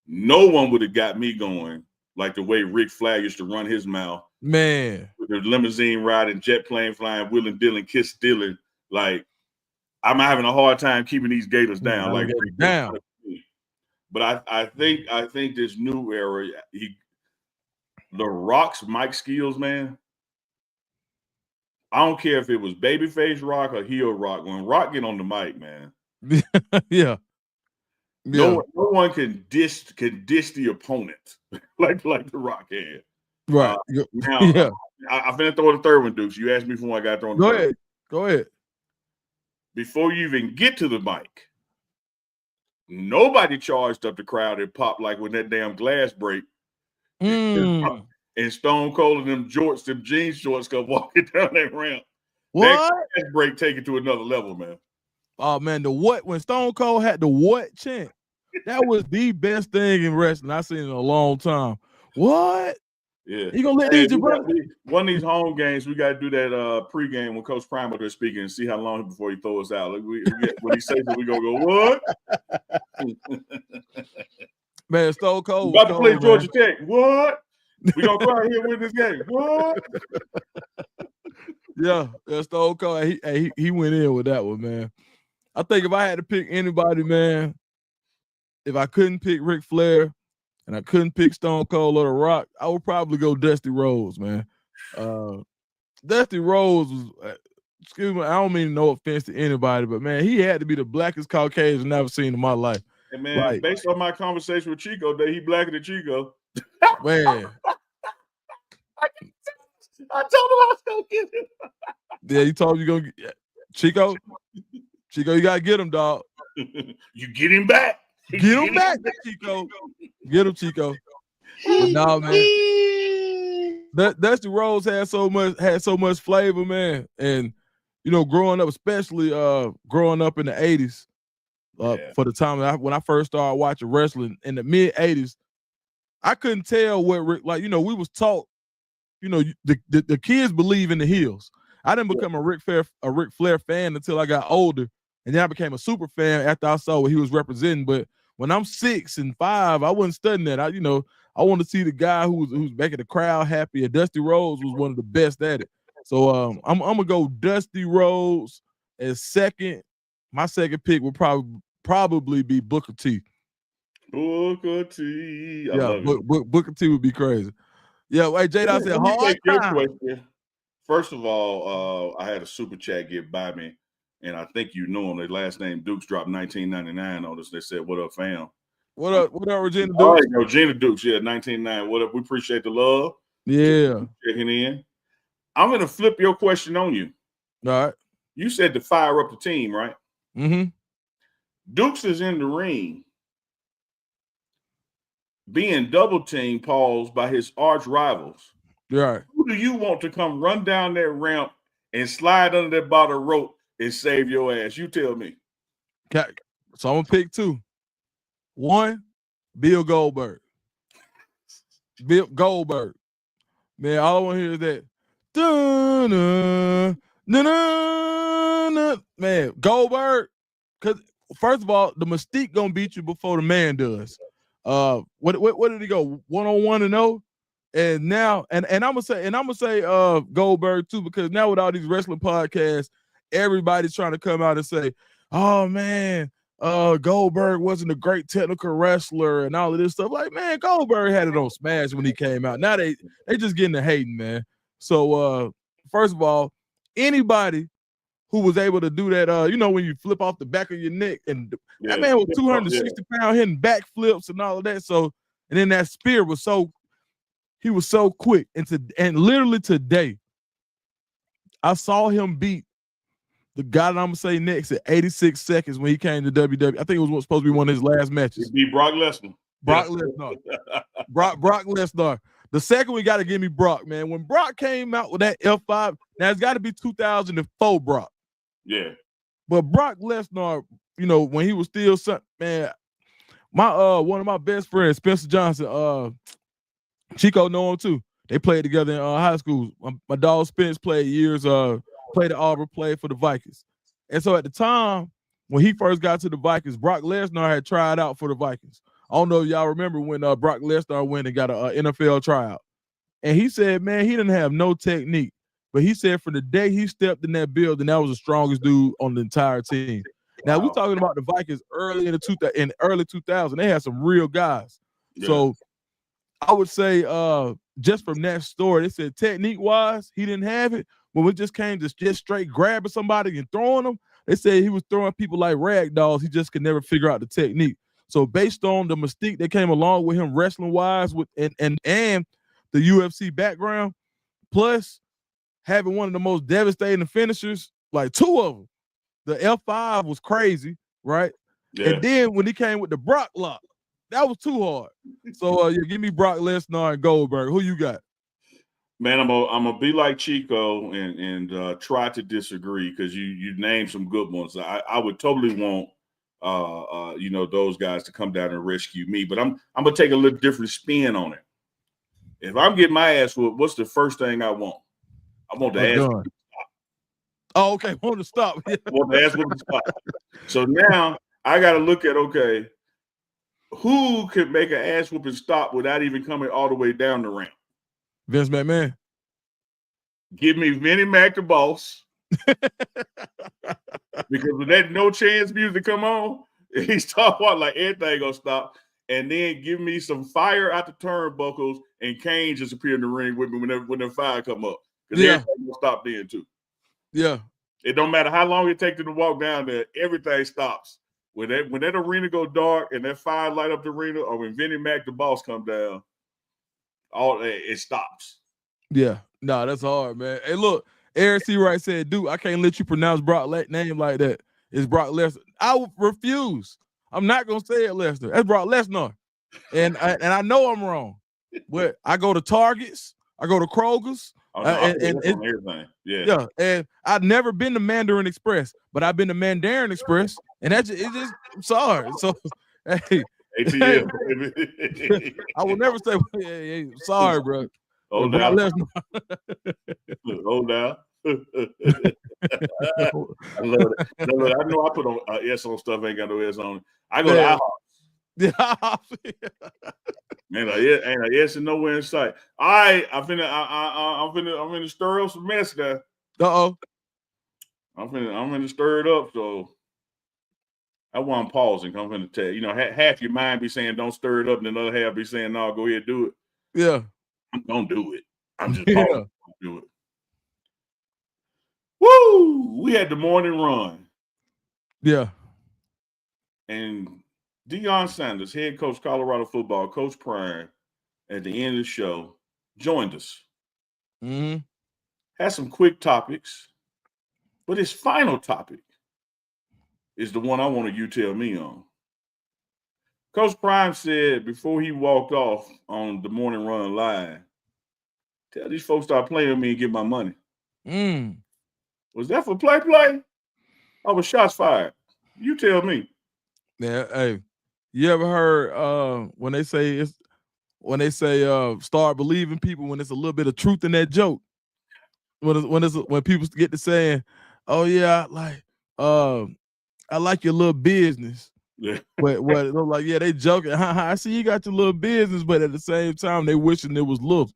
B: No one would have got me going like the way Ric Flair used to run his mouth.
C: Man.
B: With the limousine riding, jet plane flying, wheeling, dealing, kiss stealing. Like, I'm having a hard time keeping these Gators down. Like,
C: down.
B: But I think this new era, the Rock's mic skills, man. I don't care if it was babyface Rock or heel Rock. When Rock get on the mic, man.
C: Yeah.
B: No one can diss the opponent like the Rock had.
C: Right.
B: Now,
C: yeah.
B: I'm finna throw the third one, Dukes. You asked me before I got thrown.
C: Go ahead.
B: Before you even get to the mic, nobody charged up the crowd and popped like when that damn glass break. And Stone Cold and them jean shorts come walking down that ramp.
C: What?
B: That break take it to another level, man.
C: Oh man, when Stone Cold had the what chant, that was the best thing in wrestling I've seen in a long time. What?
B: Yeah.
C: You gonna let these
B: one of these home games, we gotta do that pregame when Coach Prime is speaking and see how long before he throws us out. Like when he says it, we gonna go, what?
C: Man, Stone Cold.
B: About to play Georgia Tech. What? We gonna go out here win this game. What?
C: Yeah, Stone Cold. He went in with that one, man. I think if I had to pick anybody, man, if I couldn't pick Ric Flair and I couldn't pick Stone Cold or The Rock, I would probably go Dusty Rhodes, man. Dusty Rhodes was, excuse me, I don't mean no offense to anybody, but man, he had to be the blackest Caucasian I've ever seen in my life.
B: Hey man, based on my conversation with Chico, that he blacker than Chico.
C: Man.
B: I told him I was gonna get him.
C: Yeah, you told him you're gonna get Chico, you gotta get him, dog.
B: You get him back.
C: Get him back, Chico. Get him, Chico. But nah, man. Dusty Rhodes had so much flavor, man. And you know, growing up, especially growing up in the 80s, for the time when I first started watching wrestling in the mid 80s, I couldn't tell what we was taught. You know, the kids believe in the heels. I didn't become a Ric Flair fan until I got older, and then I became a super fan after I saw what he was representing. But when I'm 6 and 5, I wasn't studying that. I want to see the guy who's making the crowd happy. And Dusty Rhodes was one of the best at it. So I'm gonna go Dusty Rhodes as second. My second pick would probably be Booker T.
B: Booker T. I love
C: it. Booker T would be crazy. Yeah, hey, Jade, I said hard time.
B: First of all, I had a super chat get by me, and I think you know him. Their last name Dukes dropped 1999 on us. They said, "What up, fam?"
C: What up, Regina Dukes?
B: All right, Regina Dukes, 1999. What up? We appreciate the love.
C: Yeah,
B: checking in. I'm gonna flip your question on you.
C: All right.
B: You said to fire up the team, right?
C: Mm-hmm.
B: Dukes is in the ring being double teamed, Pauls, by his arch rivals.
C: Right.
B: Who do you want to come run down that ramp and slide under that bottom rope and save your ass? You tell me.
C: Okay. So I'm gonna pick two. One, Bill Goldberg. Bill Goldberg. Man, all I want to hear is that. Man, Goldberg. Because first of all, the Mystique gonna beat you before the man does. What did he go 1-on-1-0? And now, and I'm gonna say Goldberg too, because now with all these wrestling podcasts, everybody's trying to come out and say, oh man, Goldberg wasn't a great technical wrestler and all of this stuff. Like, man, Goldberg had it on Smash when he came out. Now they just getting the hating, man. So first of all, anybody who was able to do that, when you flip off the back of your neck, and that man was 260 pounds hitting back flips and all of that. So, and then that spear was he was so quick. And literally today, I saw him beat the guy that I'm gonna say next at 86 seconds when he came to WWE. I think it was supposed to be one of his last matches.
B: He beat Brock Lesnar.
C: Brock Lesnar. The second we got to give me Brock, man. When Brock came out with that F5, now it's got to be 2004 Brock.
B: Yeah.
C: But Brock Lesnar, when he was still man, my one of my best friends, Spencer Johnson, Chico know him too. They played together in high school. My dog Spence played years, played at Auburn, played for the Vikings. And so at the time, when he first got to the Vikings, Brock Lesnar had tried out for the Vikings. I don't know if y'all remember when Brock Lesnar went and got an NFL tryout. And he said, man, he didn't have no technique. But he said from the day he stepped in that building, that was the strongest dude on the entire team. Now, we're talking about the Vikings early in early 2000. They had some real guys. Yeah. So I would say just from that story, they said technique-wise, he didn't have it. When it just came to just straight grabbing somebody and throwing them, they said he was throwing people like rag dolls. He just could never figure out the technique. So based on the mystique that came along with him wrestling-wise and the UFC background, plus having one of the most devastating finishers, like two of them, the F5 was crazy, right? Yeah. And then when he came with the Brock lock, that was too hard. So give me Brock Lesnar and Goldberg. Who you got?
B: Man, I'm gonna be like Chico and try to disagree because you named some good ones. I would totally want those guys to come down and rescue me, but I'm gonna take a little different spin on it. If I'm getting my ass whooped, what's the first thing I want? I want the ass whooped to stop.
C: Oh, okay. I want to stop.
B: I want the ass whooped to stop. So now I got to look at, okay, who could make an ass whooping stop without even coming all the way down the ramp?
C: Vince McMahon.
B: Give me Vinnie Mac the boss. Because with that no chance music come on, he's talking about like everything gonna stop. And then give me some fire out the turnbuckles and Kane just appear in the ring with me when the fire come up. Because everything will stop then too.
C: Yeah.
B: It don't matter how long it takes them to walk down there, everything stops. When that arena go dark and that fire light up the arena, or when Vinnie Mac the boss come down, it stops.
C: Yeah. No, that's hard, man. Hey, look, Eric C. Wright said, dude, I can't let you pronounce Brock's name like that. It's Brock Lesnar. I would refuse. I'm not gonna say it Lesnar. That's Brock Lesnar. And I know I'm wrong. But I go to Targets, I go to Kroger's. And
B: everything.
C: Yeah. And I've never been to Mandarin Express, but I've been to Mandarin Express, and I'm sorry. So hey.
B: ATL.
C: I will never say hey, sorry, bro.
B: Oh now. Oh now. I love it. I know I put on S on stuff, ain't got no S on it. I go to IHOP.
C: Yeah.
B: Man, ain't a yes and nowhere in sight. All right, I'm finna stir up some mess there.
C: I'm
B: finna stir it up. So that's why I'm pausing. I'm finna tell you, half your mind be saying don't stir it up, and another half be saying no, go ahead, do it.
C: Yeah,
B: I'm gonna do it. I'm just pausing. Do it. Woo! We had the morning run.
C: Yeah,
B: and Deion Sanders, head coach, Colorado football, Coach Prime, at the end of the show, joined us.
C: Mm-hmm.
B: Had some quick topics, but his final topic is the one I wanted you to tell me on. Coach Prime said before he walked off on the Morning Run Live, tell these folks start playing with me and get my money. Was that for play? I was shots fired. You tell me.
C: Yeah, hey, you ever heard when they say start believing people when there's a little bit of truth in that joke? When people get to saying, "Oh yeah, I like your little business."
B: Yeah.
C: What like, yeah, they joking. I see you got your little business, but at the same time, they wishing it was little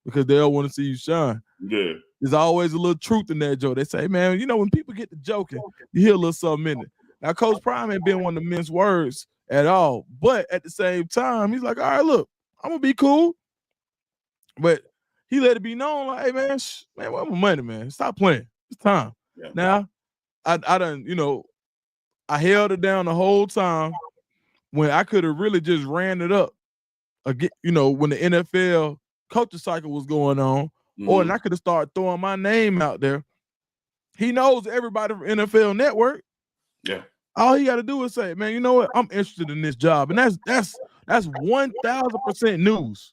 C: because they don't want to see you shine.
B: Yeah.
C: There's always a little truth in that joke. They say, man, you know, when people get to joking, you hear a little something in it. Now, Coach Prime ain't been one to mince words at all, but at the same time, he's like, all right, look, I'm gonna be cool, but he let it be known, like, hey, man, where's my money, man? Stop playing. It's time.
B: Yeah.
C: Now, I done, you know, I held it down the whole time when I could have really just ran it up again, you know, when the NFL coaching cycle was going on, and I could have started throwing my name out there. He knows everybody from NFL Network.
B: Yeah.
C: All he got to do is say, man, you know what? I'm interested in this job. And that's 1,000% news.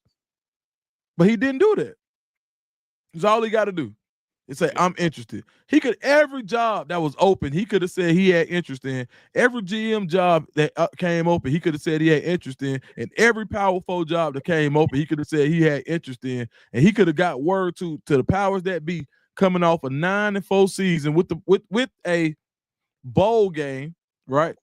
C: But he didn't do that. That's all he got to do. Is say, I'm interested. He could, every job that was open, he could have said he had interest in. Every GM job that came open, he could have said he had interest in. And every Power 4 job that came open, he could have said he had interest in. And he could have got word to the powers that be coming off a 9-4 season with a bowl game, right?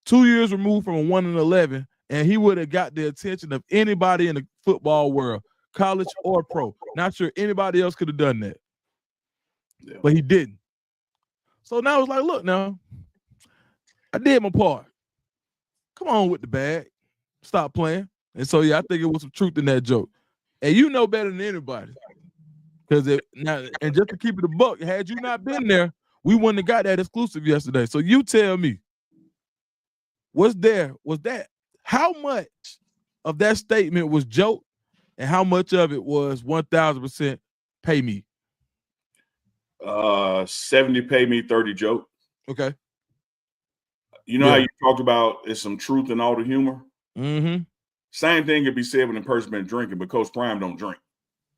C: 2 years removed from a 1-11, and he would have got the attention of anybody in the football world, college or pro. Not sure anybody else could have done that. Yeah. But he didn't. So now it's like, look, now I did my part. Come on with the bag. Stop playing. And so, yeah, I think it was some truth in that joke. And you know better than anybody. Because and just to keep it a buck, had you not been there, we wouldn't have got that exclusive yesterday. So you tell me, was that how much of that statement was joke and how much of it was 1,000% pay me?
B: 70 pay me, 30 joke.
C: Okay.
B: You know how you talked about there's some truth in all the humor?
C: Mm-hmm.
B: Same thing could be said when a person been drinking, but Coach Prime don't drink.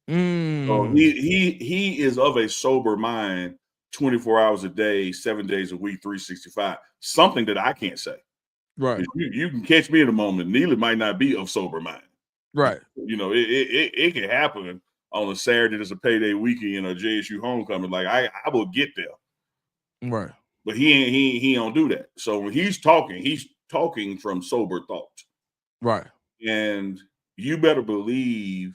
B: So he is of a sober mind 24 hours a day, 7 days a week, 365. Something that I can't say.
C: Right.
B: You can catch me in a moment. Neely might not be of sober mind.
C: Right.
B: You know, it can happen on a Saturday that's a payday weekend or JSU homecoming. Like I will get there.
C: Right.
B: But he don't do that. So when he's talking from sober thought.
C: Right.
B: And you better believe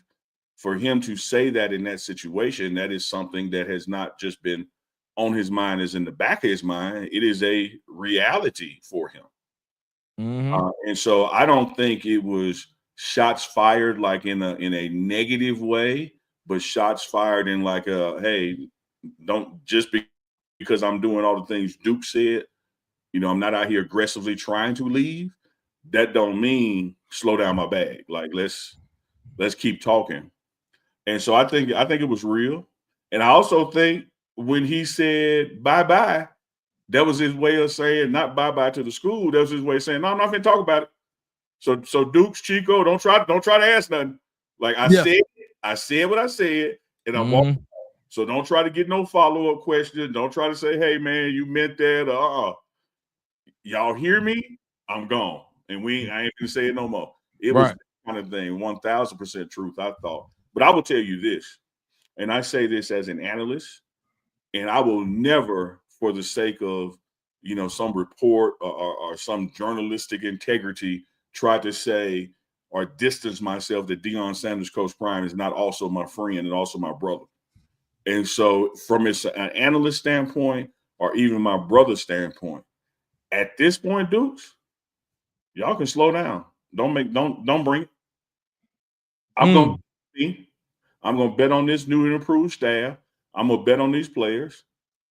B: for him to say that in that situation, that is something that has not just been on his mind, is in the back of his mind. It is a reality for him.
C: Mm-hmm.
B: And so I don't think it was shots fired like in a negative way, but shots fired in like hey, don't just because I'm doing all the things Duke said, you know, I'm not out here aggressively trying to leave. That don't mean slow down my bag. Like let's keep talking. And so I think it was real. And I also think when he said bye-bye, that was his way of saying not bye-bye to the school. That was his way of saying, no, I'm not going to talk about it. So Dukes, Chico, don't try to ask nothing. Like I said what I said, and I'm walking. So don't try to get no follow-up question. Don't try to say, hey man, you meant that. Y'all hear me? I'm gone. And I ain't gonna say it no more. It was that kind of thing, 1,000% truth, I thought. But I will tell you this, and I say this as an analyst, and I will never, for the sake of, you know, some report or some journalistic integrity, try to say or distance myself that Deion Sanders, Coach Prime, is not also my friend and also my brother. And so from an analyst standpoint or even my brother's standpoint, at this point, Dukes, y'all can slow down. Don't bring it. I'm gonna bet on this new and improved staff. I'm gonna bet on these players,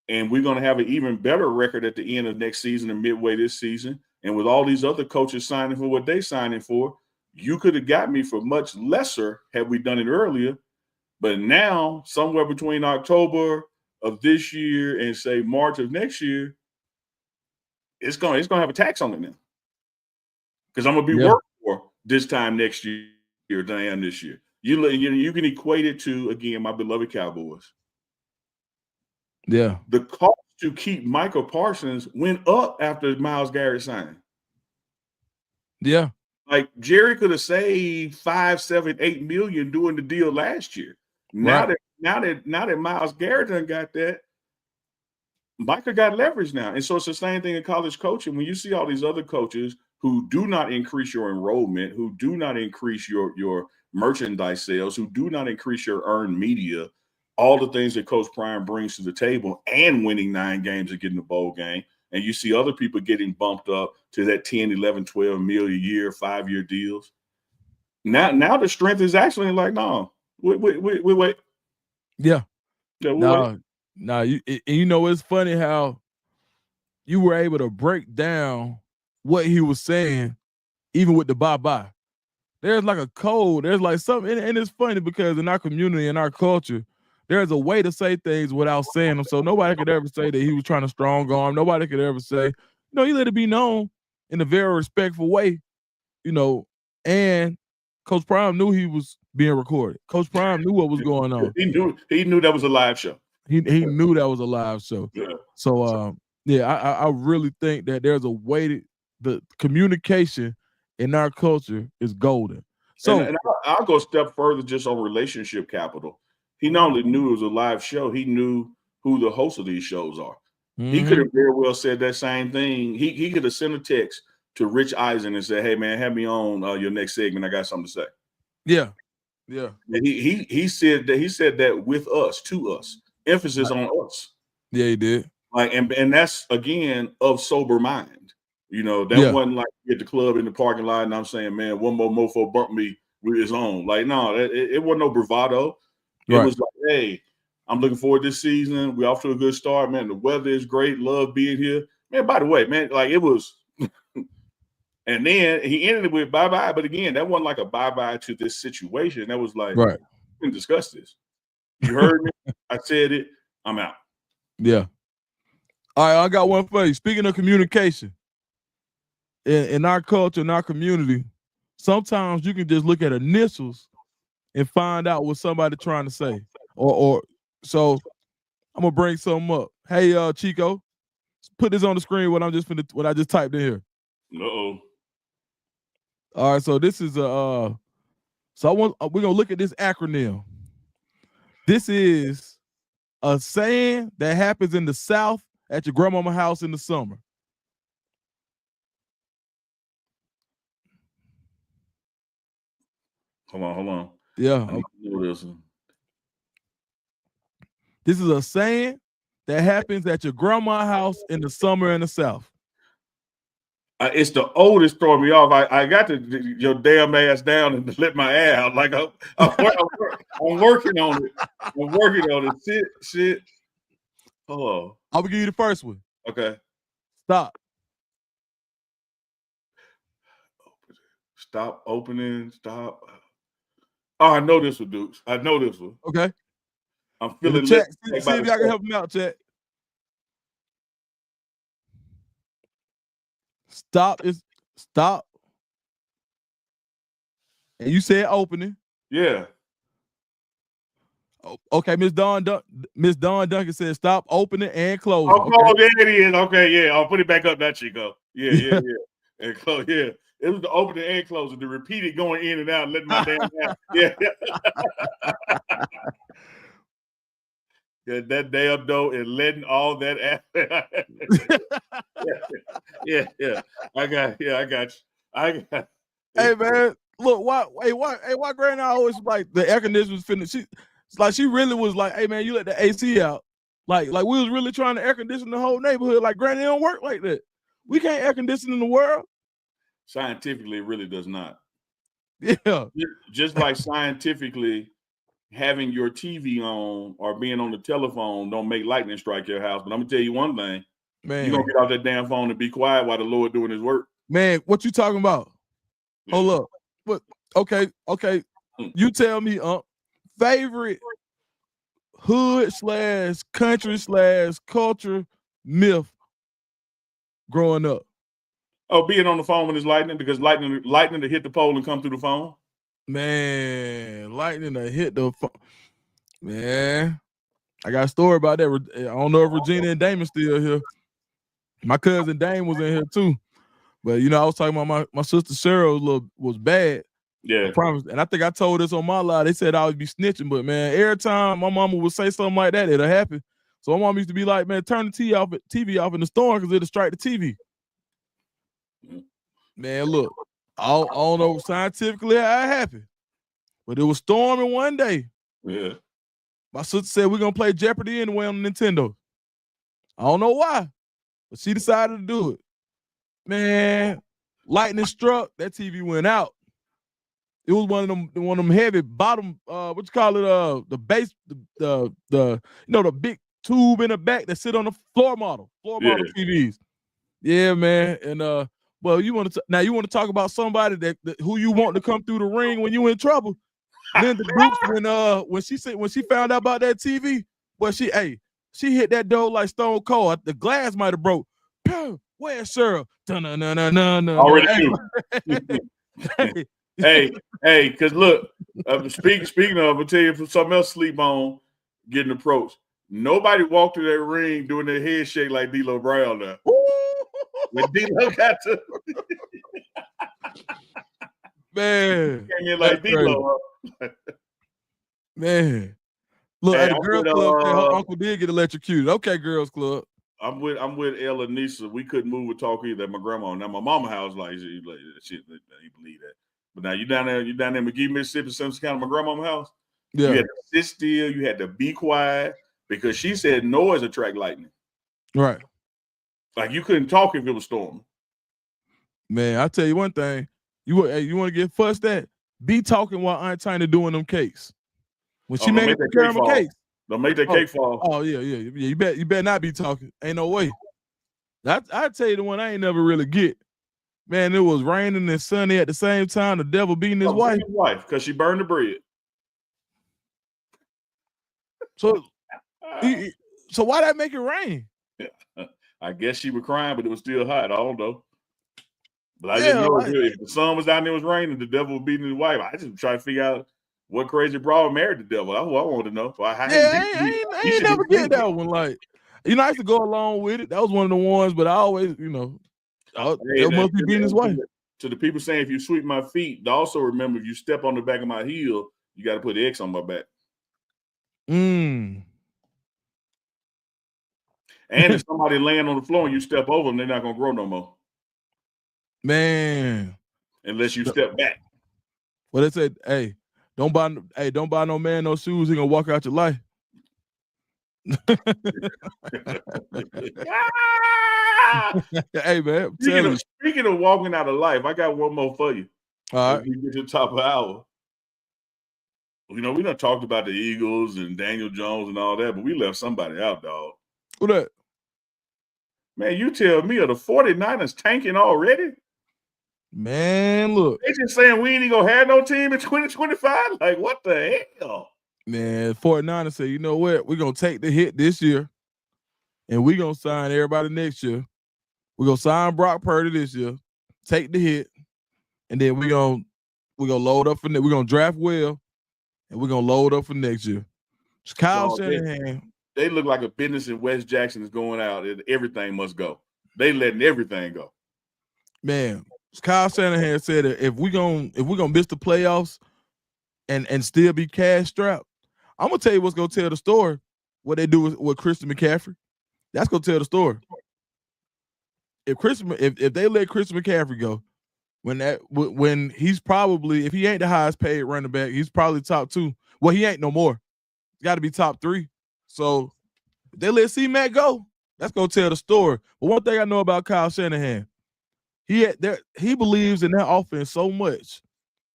B: and we're gonna have an even better record at the end of next season and midway this season. And with all these other coaches signing for what they signing for, you could have got me for much lesser had we done it earlier. But now, somewhere between October of this year and say March of next year, it's gonna have a tax on it now. Because I'm gonna be working this time next year than I am this year. You can equate it to, again, my beloved Cowboys.
C: Yeah.
B: The cost to keep Michael Parsons went up after Myles Garrett signed.
C: Yeah.
B: Like Jerry could have saved 5, 7, 8 million doing the deal last year. Now that Myles Garrett done got that, Micah got leverage now. And so it's the same thing in college coaching. When you see all these other coaches who do not increase your enrollment, who do not increase your merchandise sales, who do not increase your earned media, all the things that Coach Prime brings to the table, and winning 9 games and getting the bowl game. And you see other people getting bumped up to that 10, 11, 12 million a year, 5-year deals. Now the strength is actually like, no, wait.
C: Yeah.
B: Wait.
C: No, you know, it's funny how you were able to break down what he was saying, even with the bye-bye. There's like a code. There's like something, and it's funny because in our community, in our culture, there's a way to say things without saying them. So nobody could ever say that he was trying to strong arm. Nobody could ever say, he let it be known in a very respectful way, and Coach Prime knew he was being recorded. Coach Prime knew what was going on.
B: He knew that was a live show.
C: He knew that was a live show.
B: Yeah.
C: So I really think that there's a way the communication in our culture is golden. So
B: and I'll go a step further just on relationship capital. He not only knew it was a live show, he knew who the hosts of these shows are. Mm-hmm. He could have very well said that same thing. He could have sent a text to Rich Eisen and said, "Hey man, have me on your next segment. I got something to say."
C: Yeah.
B: And he said that with us, to us, emphasis on us.
C: Yeah, he did.
B: Like and that's again of sober mind. That wasn't like at the club in the parking lot and I'm saying, man, one more mofo bumped me with his own. Like, no, it wasn't no bravado. It was like, hey, I'm looking forward to this season. We're off to a good start, man. The weather is great. Love being here. Man, by the way, man, like it was. And then he ended it with bye-bye. But again, that wasn't like a bye-bye to this situation. That was like, we can discuss this. You heard me. I said it. I'm out.
C: Yeah. All right, I got one for you. Speaking of communication, in our culture, in our community, sometimes you can just look at initials and find out what somebody's trying to say. So I'm gonna bring something up. Hey, Chico, put this on the screen. What I just typed in here.
B: Uh-oh.
C: All right, so this is we're gonna look at this acronym. This is a saying that happens in the South at your grandmama's house in the summer.
B: Hold on.
C: Yeah. This is a saying that happens at your grandma's house in the summer in the South.
B: It's the oldest throwing me off. I got to your damn ass down and let my ass out. Like I'm working on it. I'm working on it. Shit. Oh.
C: I'm gonna give you the first one.
B: Okay.
C: Stop.
B: Stop opening. Stop. Oh, I know this one, Dukes. I know this one.
C: Okay.
B: I'm feeling
C: chat. See if y'all can help him out, chat. Stop. And you said opening.
B: Yeah.
C: Okay, Miss Dawn Duncan said stop opening and closing.
B: Oh, there it is. Okay, yeah. I'll put it back up. That Chico. Yeah. And close. Yeah. It was the opening and closing. The repeated going in and out, letting my damn out. Yeah. Yeah, that damn door and letting all that yeah. I got you.
C: Hey man, look, why Granny always like the air conditioner was finished? She really was like, hey man, you let the AC out. Like we was really trying to air condition the whole neighborhood. Like Granny don't work like that. We can't air condition in the world.
B: Scientifically, it really does not.
C: Yeah.
B: Just like scientifically, having your TV on or being on the telephone don't make lightning strike your house. But I'm gonna tell you one thing, man, you're gonna get off that damn phone and be quiet while the Lord doing his work. Man,
C: what you talking about? Yeah. Hold up. What? Okay. You tell me, favorite hood/country/culture myth growing up.
B: Oh, being on the phone when it's lightning because lightning to hit the pole and come through the phone.
C: Man, lightning to hit the phone. Man, I got a story about that. I don't know if Regina and Damon still here. My cousin Dame was in here too. But you know, I was talking about my sister Cheryl was bad.
B: Yeah.
C: I promise. And I think I told this on my live. They said I would be snitching, but man, every time my mama would say something like that, it'll happen. So my mom used to be like, man, turn the TV off in the storm because it'll strike the TV. Man, look, I don't know scientifically how it happened, but it was storming one day.
B: Yeah.
C: My sister said we're gonna play Jeopardy anyway on Nintendo. I don't know why, but she decided to do it. Man, lightning struck, that TV went out. It was one of them heavy bottom, what you call it, the base, the the big tube in the back that sit on the floor model TVs. Yeah, man. And well, you want to talk about somebody that who you want to come through the ring when you in trouble. Linda Dukes, when she found out about that TV, well, she hit that door like Stone Cold. The glass might have broke. Where's Cheryl?
B: Already knew. Hey, because look, speaking of, I'm gonna tell you something else. Sleep on getting approached. Nobody walked through that ring doing their head shake like D'Lo Brown now. When D'Lo got to
C: man,
B: came in like D'Lo.
C: Man, look, at the girls club, her uncle did get electrocuted. Okay, girls club.
B: I'm with Ella and Nisa. We couldn't move or talk either at my grandma. Now my mama house like shit. You believe that? But now you down there in McGee, Mississippi, Simpson County, my grandma's house. Yeah. You had to sit still. You had to be quiet because she said noise attract lightning.
C: Right.
B: Like you couldn't talk if it was storming.
C: Man, I'll tell you one thing. You want to get fussed at? Be talking while Aunt Tiny doing them cakes. When she made the caramel cakes.
B: Don't make that cake fall.
C: Oh yeah. You better not be talking. Ain't no way. I tell you the one I ain't never really get. Man, it was raining and sunny at the same time. The devil beating his wife.
B: Because she burned the bread.
C: So why that make it rain?
B: I guess she was crying, but it was still hot. I don't know. But I didn't know if the sun was down there, it was raining, the devil was beating his wife. I just try to figure out what crazy broad married the devil. That's what I wanted to know.
C: I ain't never get that one. Like, I used to go along with it. That was one of the ones, but I always, that must be beating his wife.
B: To the people saying, if you sweep my feet, also remember, if you step on the back of my heel, you got to put the X on my back. And if somebody laying on the floor and you step over them, they're not going to grow no more.
C: Man.
B: Unless you step back.
C: Well, they said, hey, don't buy no man no shoes. He gonna walk out your life. Hey man,
B: speaking of walking out of life, I got one more for you.
C: All right,
B: we get to the top of the hour. We done talked about the Eagles and Daniel Jones and all that, but we left somebody out, dog.
C: Who that?
B: Man, you tell me, are the 49ers tanking already?
C: Man, look.
B: They just saying we ain't gonna have no team in 2025? Like, what the hell?
C: Man, 49ers say, you know what? We're gonna take the hit this year, and we're gonna sign everybody next year. We're gonna sign Brock Purdy this year, take the hit, and then we're gonna load up for we're gonna draft well, and we're gonna load up for next year. It's Kyle Shanahan.
B: They look like a business in West Jackson is going out, and everything must go. They letting everything go.
C: Man. Kyle Shanahan said that if we're gonna miss the playoffs and still be cash strapped, I'm gonna tell you what's gonna tell the story. What they do with Christian McCaffrey, that's gonna tell the story. If they let Christian McCaffrey go, when he's probably, if he ain't the highest paid running back, he's probably top 2. Well, he ain't no more. He's got to be top 3. So if they let C-Mac go, that's gonna tell the story. But one thing I know about Kyle Shanahan. He believes in that offense so much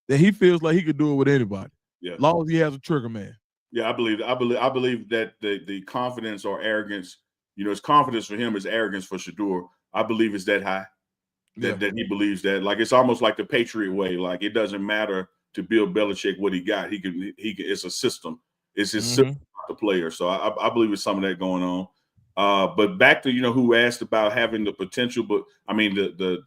C: that he feels like he could do it with anybody.
B: Yeah.
C: As long as he has a trigger man.
B: Yeah, I believe that the confidence or arrogance, it's confidence for him is arrogance for Shador. I believe it's that high. That he believes that. Like, it's almost like the Patriot way. Like, it doesn't matter to Bill Belichick what he got. He can it's a system. It's his system, not the player. So I believe it's some of that going on. But back to who asked about having the potential, but I mean the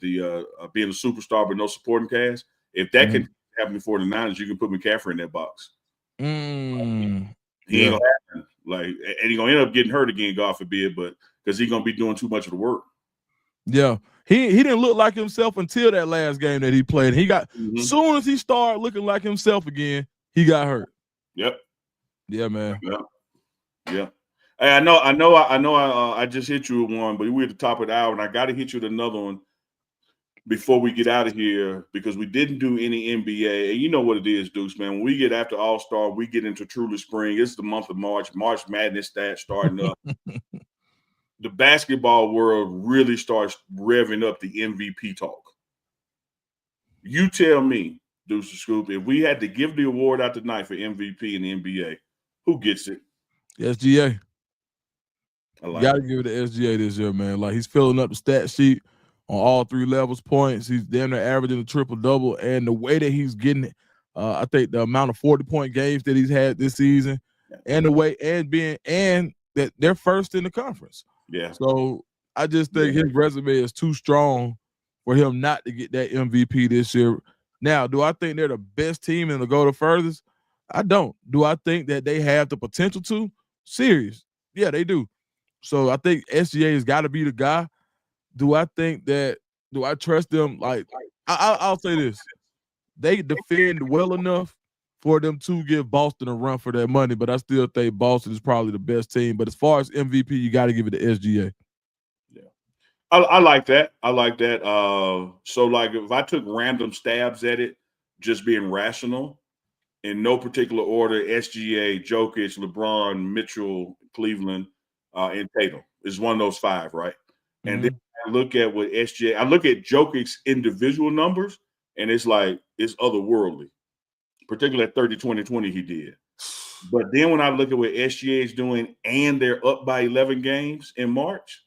B: being a superstar but no supporting cast. If that can happen before the Niners, you can put McCaffrey in that box. He ain't gonna happen. Like, and he's gonna end up getting hurt again, God forbid, but because he's gonna be doing too much of the work.
C: Yeah, he didn't look like himself until that last game that he played. He got soon as he started looking like himself again, he got hurt.
B: Yep.
C: Yeah, man.
B: Yeah. Hey, I just hit you with one, but we're at the top of the hour, and I got to hit you with another one before we get out of here because we didn't do any NBA. And you know what it is, Deuce, man. When we get after All-Star, we get into truly spring. It's the month of March. March Madness stats starting up. The basketball world really starts revving up the MVP talk. You tell me, Deuce the Scoop, if we had to give the award out tonight for MVP in the NBA, who gets it?
C: SGA.
B: Like
C: gotta give it to SGA this year, man. Like, he's filling up the stat sheet on all three levels, points. He's damn near averaging a triple-double, and the way that he's getting it, I think the amount of 40-point games that he's had this season, and the way and that they're first in the conference.
B: Yeah.
C: So I just think his resume is too strong for him not to get that MVP this year. Now, do I think they're the best team and to go the furthest? I don't. Do I think that they have the potential to? Serious. Yeah, they do. So I think SGA has got to be the guy. Do I trust them? Like, I'll say this. They defend well enough for them to give Boston a run for their money, but I still think Boston is probably the best team. But as far as MVP, you got to give it to SGA.
B: Yeah. I like that. So, like, if I took random stabs at it, just being rational, in no particular order, SGA, Jokic, LeBron, Mitchell, Cleveland, and Tatum is one of those five, right? And then I look at what SGA, I look at Jokic's individual numbers, and it's like, it's otherworldly, particularly at 30-20-20 he did. But then when I look at what SGA is doing and they're up by 11 games in March,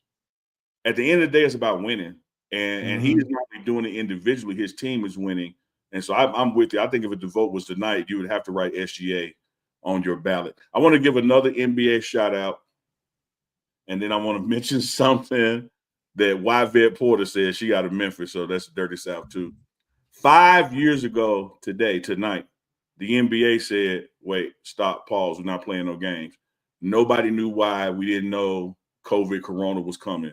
B: at the end of the day, it's about winning. And he's not doing it individually. His team is winning. And so I'm with you. I think if the vote was tonight, you would have to write SGA on your ballot. I want to give another NBA shout out. And then I want to mention something that Yvette Porter said. She out of Memphis, so that's Dirty South too. 5 years ago tonight, the NBA said, wait, stop, pause. We're not playing no games. Nobody knew why. We didn't know COVID, Corona was coming.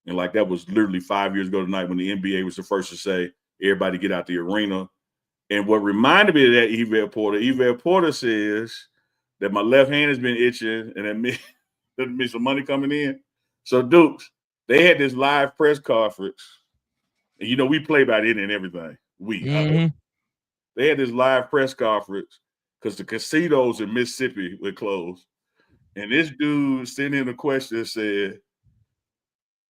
B: And like that was literally 5 years ago tonight when the NBA was the first to say, everybody get out the arena. And what reminded me of that, Yvette Porter says that my left hand has been itching and that means some money coming in. So, Dukes, they had this live press conference. And, we play by it and everything. They had this live press conference because the casinos in Mississippi were closed. And this dude sent in a question that said,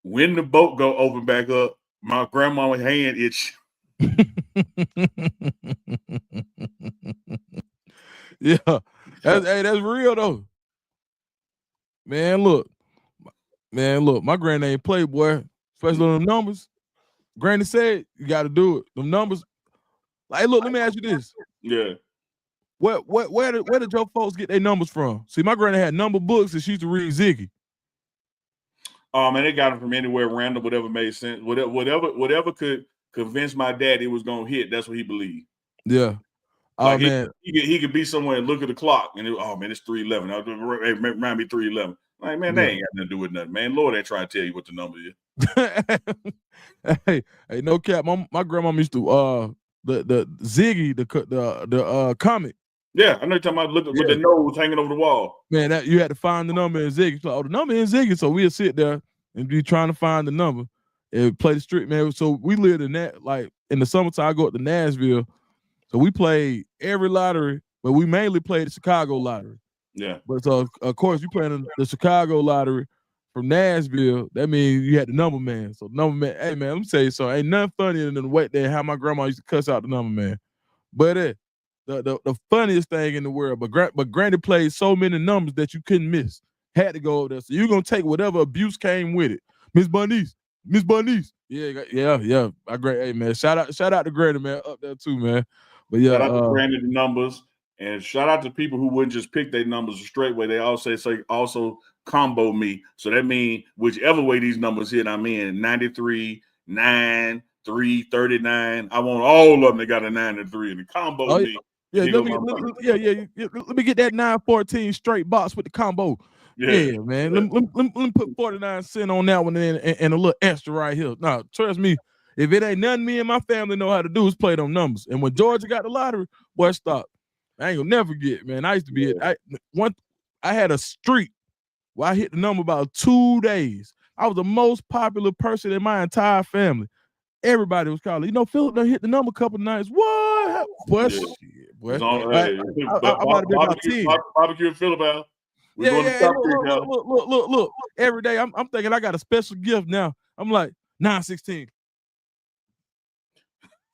B: when the boat go open back up, my grandma's hand itch.
C: Yeah, that's real though. Man, look, my granny ain't play, boy. Especially on the numbers. Granny said you got to do it. Them numbers. Like, look, let me ask you this.
B: Yeah.
C: Where did your folks get their numbers from? See, my granny had number books and she used to read Ziggy.
B: Oh man, they got them from anywhere random, whatever made sense. Whatever could convince my dad it was gonna hit. That's what he believed.
C: Yeah.
B: Like
C: man,
B: he could be somewhere and look at the clock and it's 3:11. Remind me 3:11. Like, man, that ain't got nothing to do with nothing, man. Lord ain't trying to tell you what the number
C: is. hey, no cap. My grandma used to the Ziggy, the comic.
B: Yeah, I know you're talking about looking with the nose hanging over the wall.
C: Man, that you had to find the number in Ziggy. So, the number in Ziggy. So we'd sit there and be trying to find the number and play the street, man. So we lived in that, like in the summertime, I go up to Nashville. So we played every lottery, but we mainly played the Chicago lottery.
B: Yeah.
C: But so of course you playing the Chicago lottery from Nashville. That means you had the number man. So the number man, hey man, let me tell you something. Ain't nothing funnier than the way that how my grandma used to cuss out the number man. But the funniest thing in the world, but Granny played so many numbers that you couldn't miss. Had to go over there. So you're gonna take whatever abuse came with it. Miss Bunnies. Yeah. Hey man, shout out to Granny, man, up there too, man. But yeah,
B: shout out to Granny the numbers. And shout out to people who wouldn't just pick their numbers a straight way. They also say also combo me. So that means whichever way these numbers hit, I'm in 93, 9, 3, 39. I want all of them that got a 9 and 3 and the combo me.
C: Yeah, let me get that 914 straight box with the combo. Yeah, man. Let me put 49 cents on that one and a little extra right here. Now, trust me, if it ain't nothing me and my family know how to do is play them numbers. And when Georgia got the lottery, boy, stop. I ain't gonna never forget, man. I used to be I had a streak where I hit the number about 2 days. I was the most popular person in my entire family. Everybody was calling. Philip done hit the number a couple of nights. What? Boy, shit, boy. I might have been about 10.
B: Barbecue and Philip out.
C: We're going to look. Every day I'm thinking I got a special gift now. I'm like 916.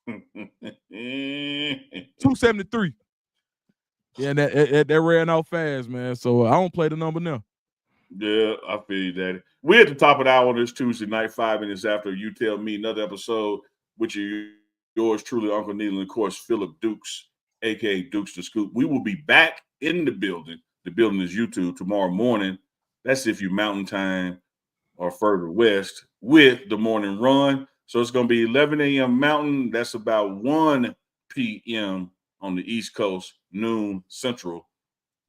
C: 273. Yeah, that ran out fast, man. So I don't play the number now.
B: Yeah, I feel you, Daddy. We're at the top of the hour on this Tuesday night, 5 minutes after You Tell Me, another episode, which is yours truly, Uncle Neely, and of course, Philip Dukes, a.k.a. Dukes the Scoop. We will be back in the building. The building is YouTube tomorrow morning. That's if you Mountain Time or further west with the morning run. So it's going to be 11 a.m. Mountain. That's about 1 p.m. on the East Coast, noon Central.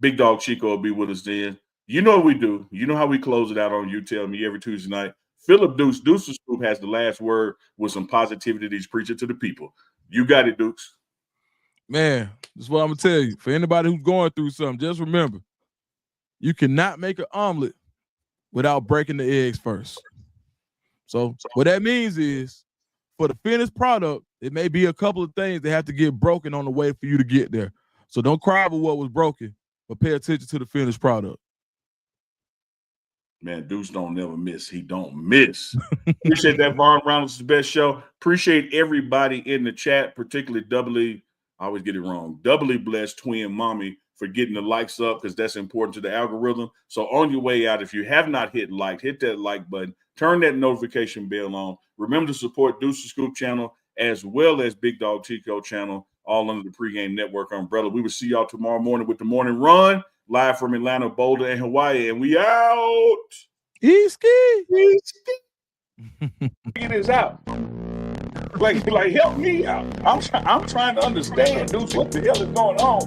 B: Big Dog Chico will be with us then. You know what we do. You know how we close it out on You Tell Me every Tuesday night. Philip Dukes the Scoop has the last word with some positivity that he's preaching to the people. You got it, Dukes.
C: Man, that's what I'm going to tell you. For anybody who's going through something, just remember, you cannot make an omelet without breaking the eggs first. So what that means is, for the finished product, it may be a couple of things that have to get broken on the way for you to get there. So don't cry over what was broken, but pay attention to the finished product.
B: Man, Deuce don't never miss. He don't miss. Appreciate that, Vaughn Reynolds' best show. Appreciate everybody in the chat, particularly doubly blessed twin mommy for getting the likes up, because that's important to the algorithm. So on your way out, if you have not hit that like button, turn that notification bell on. Remember to support Deuce the Scoop channel as well as Big Dog Chico channel, all under the Pregame Network umbrella. We will see y'all tomorrow morning with the morning run. Live from Atlanta, Boulder, and Hawaii, and we out.
C: Easky.
A: Figure this out. Like help me out. I'm trying to understand, dude. What the hell is going on?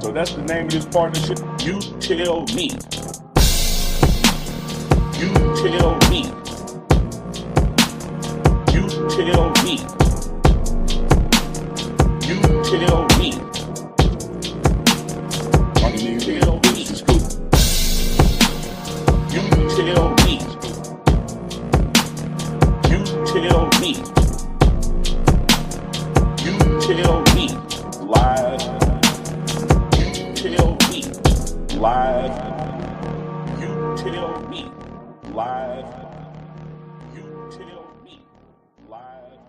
A: So that's the name of this partnership. You tell me. You tell me. You tell me. You tell me. You tell me. You tell me. You tell me. You tell me. Live. You tell me. Live. You tell me. Live. You tell me. Live.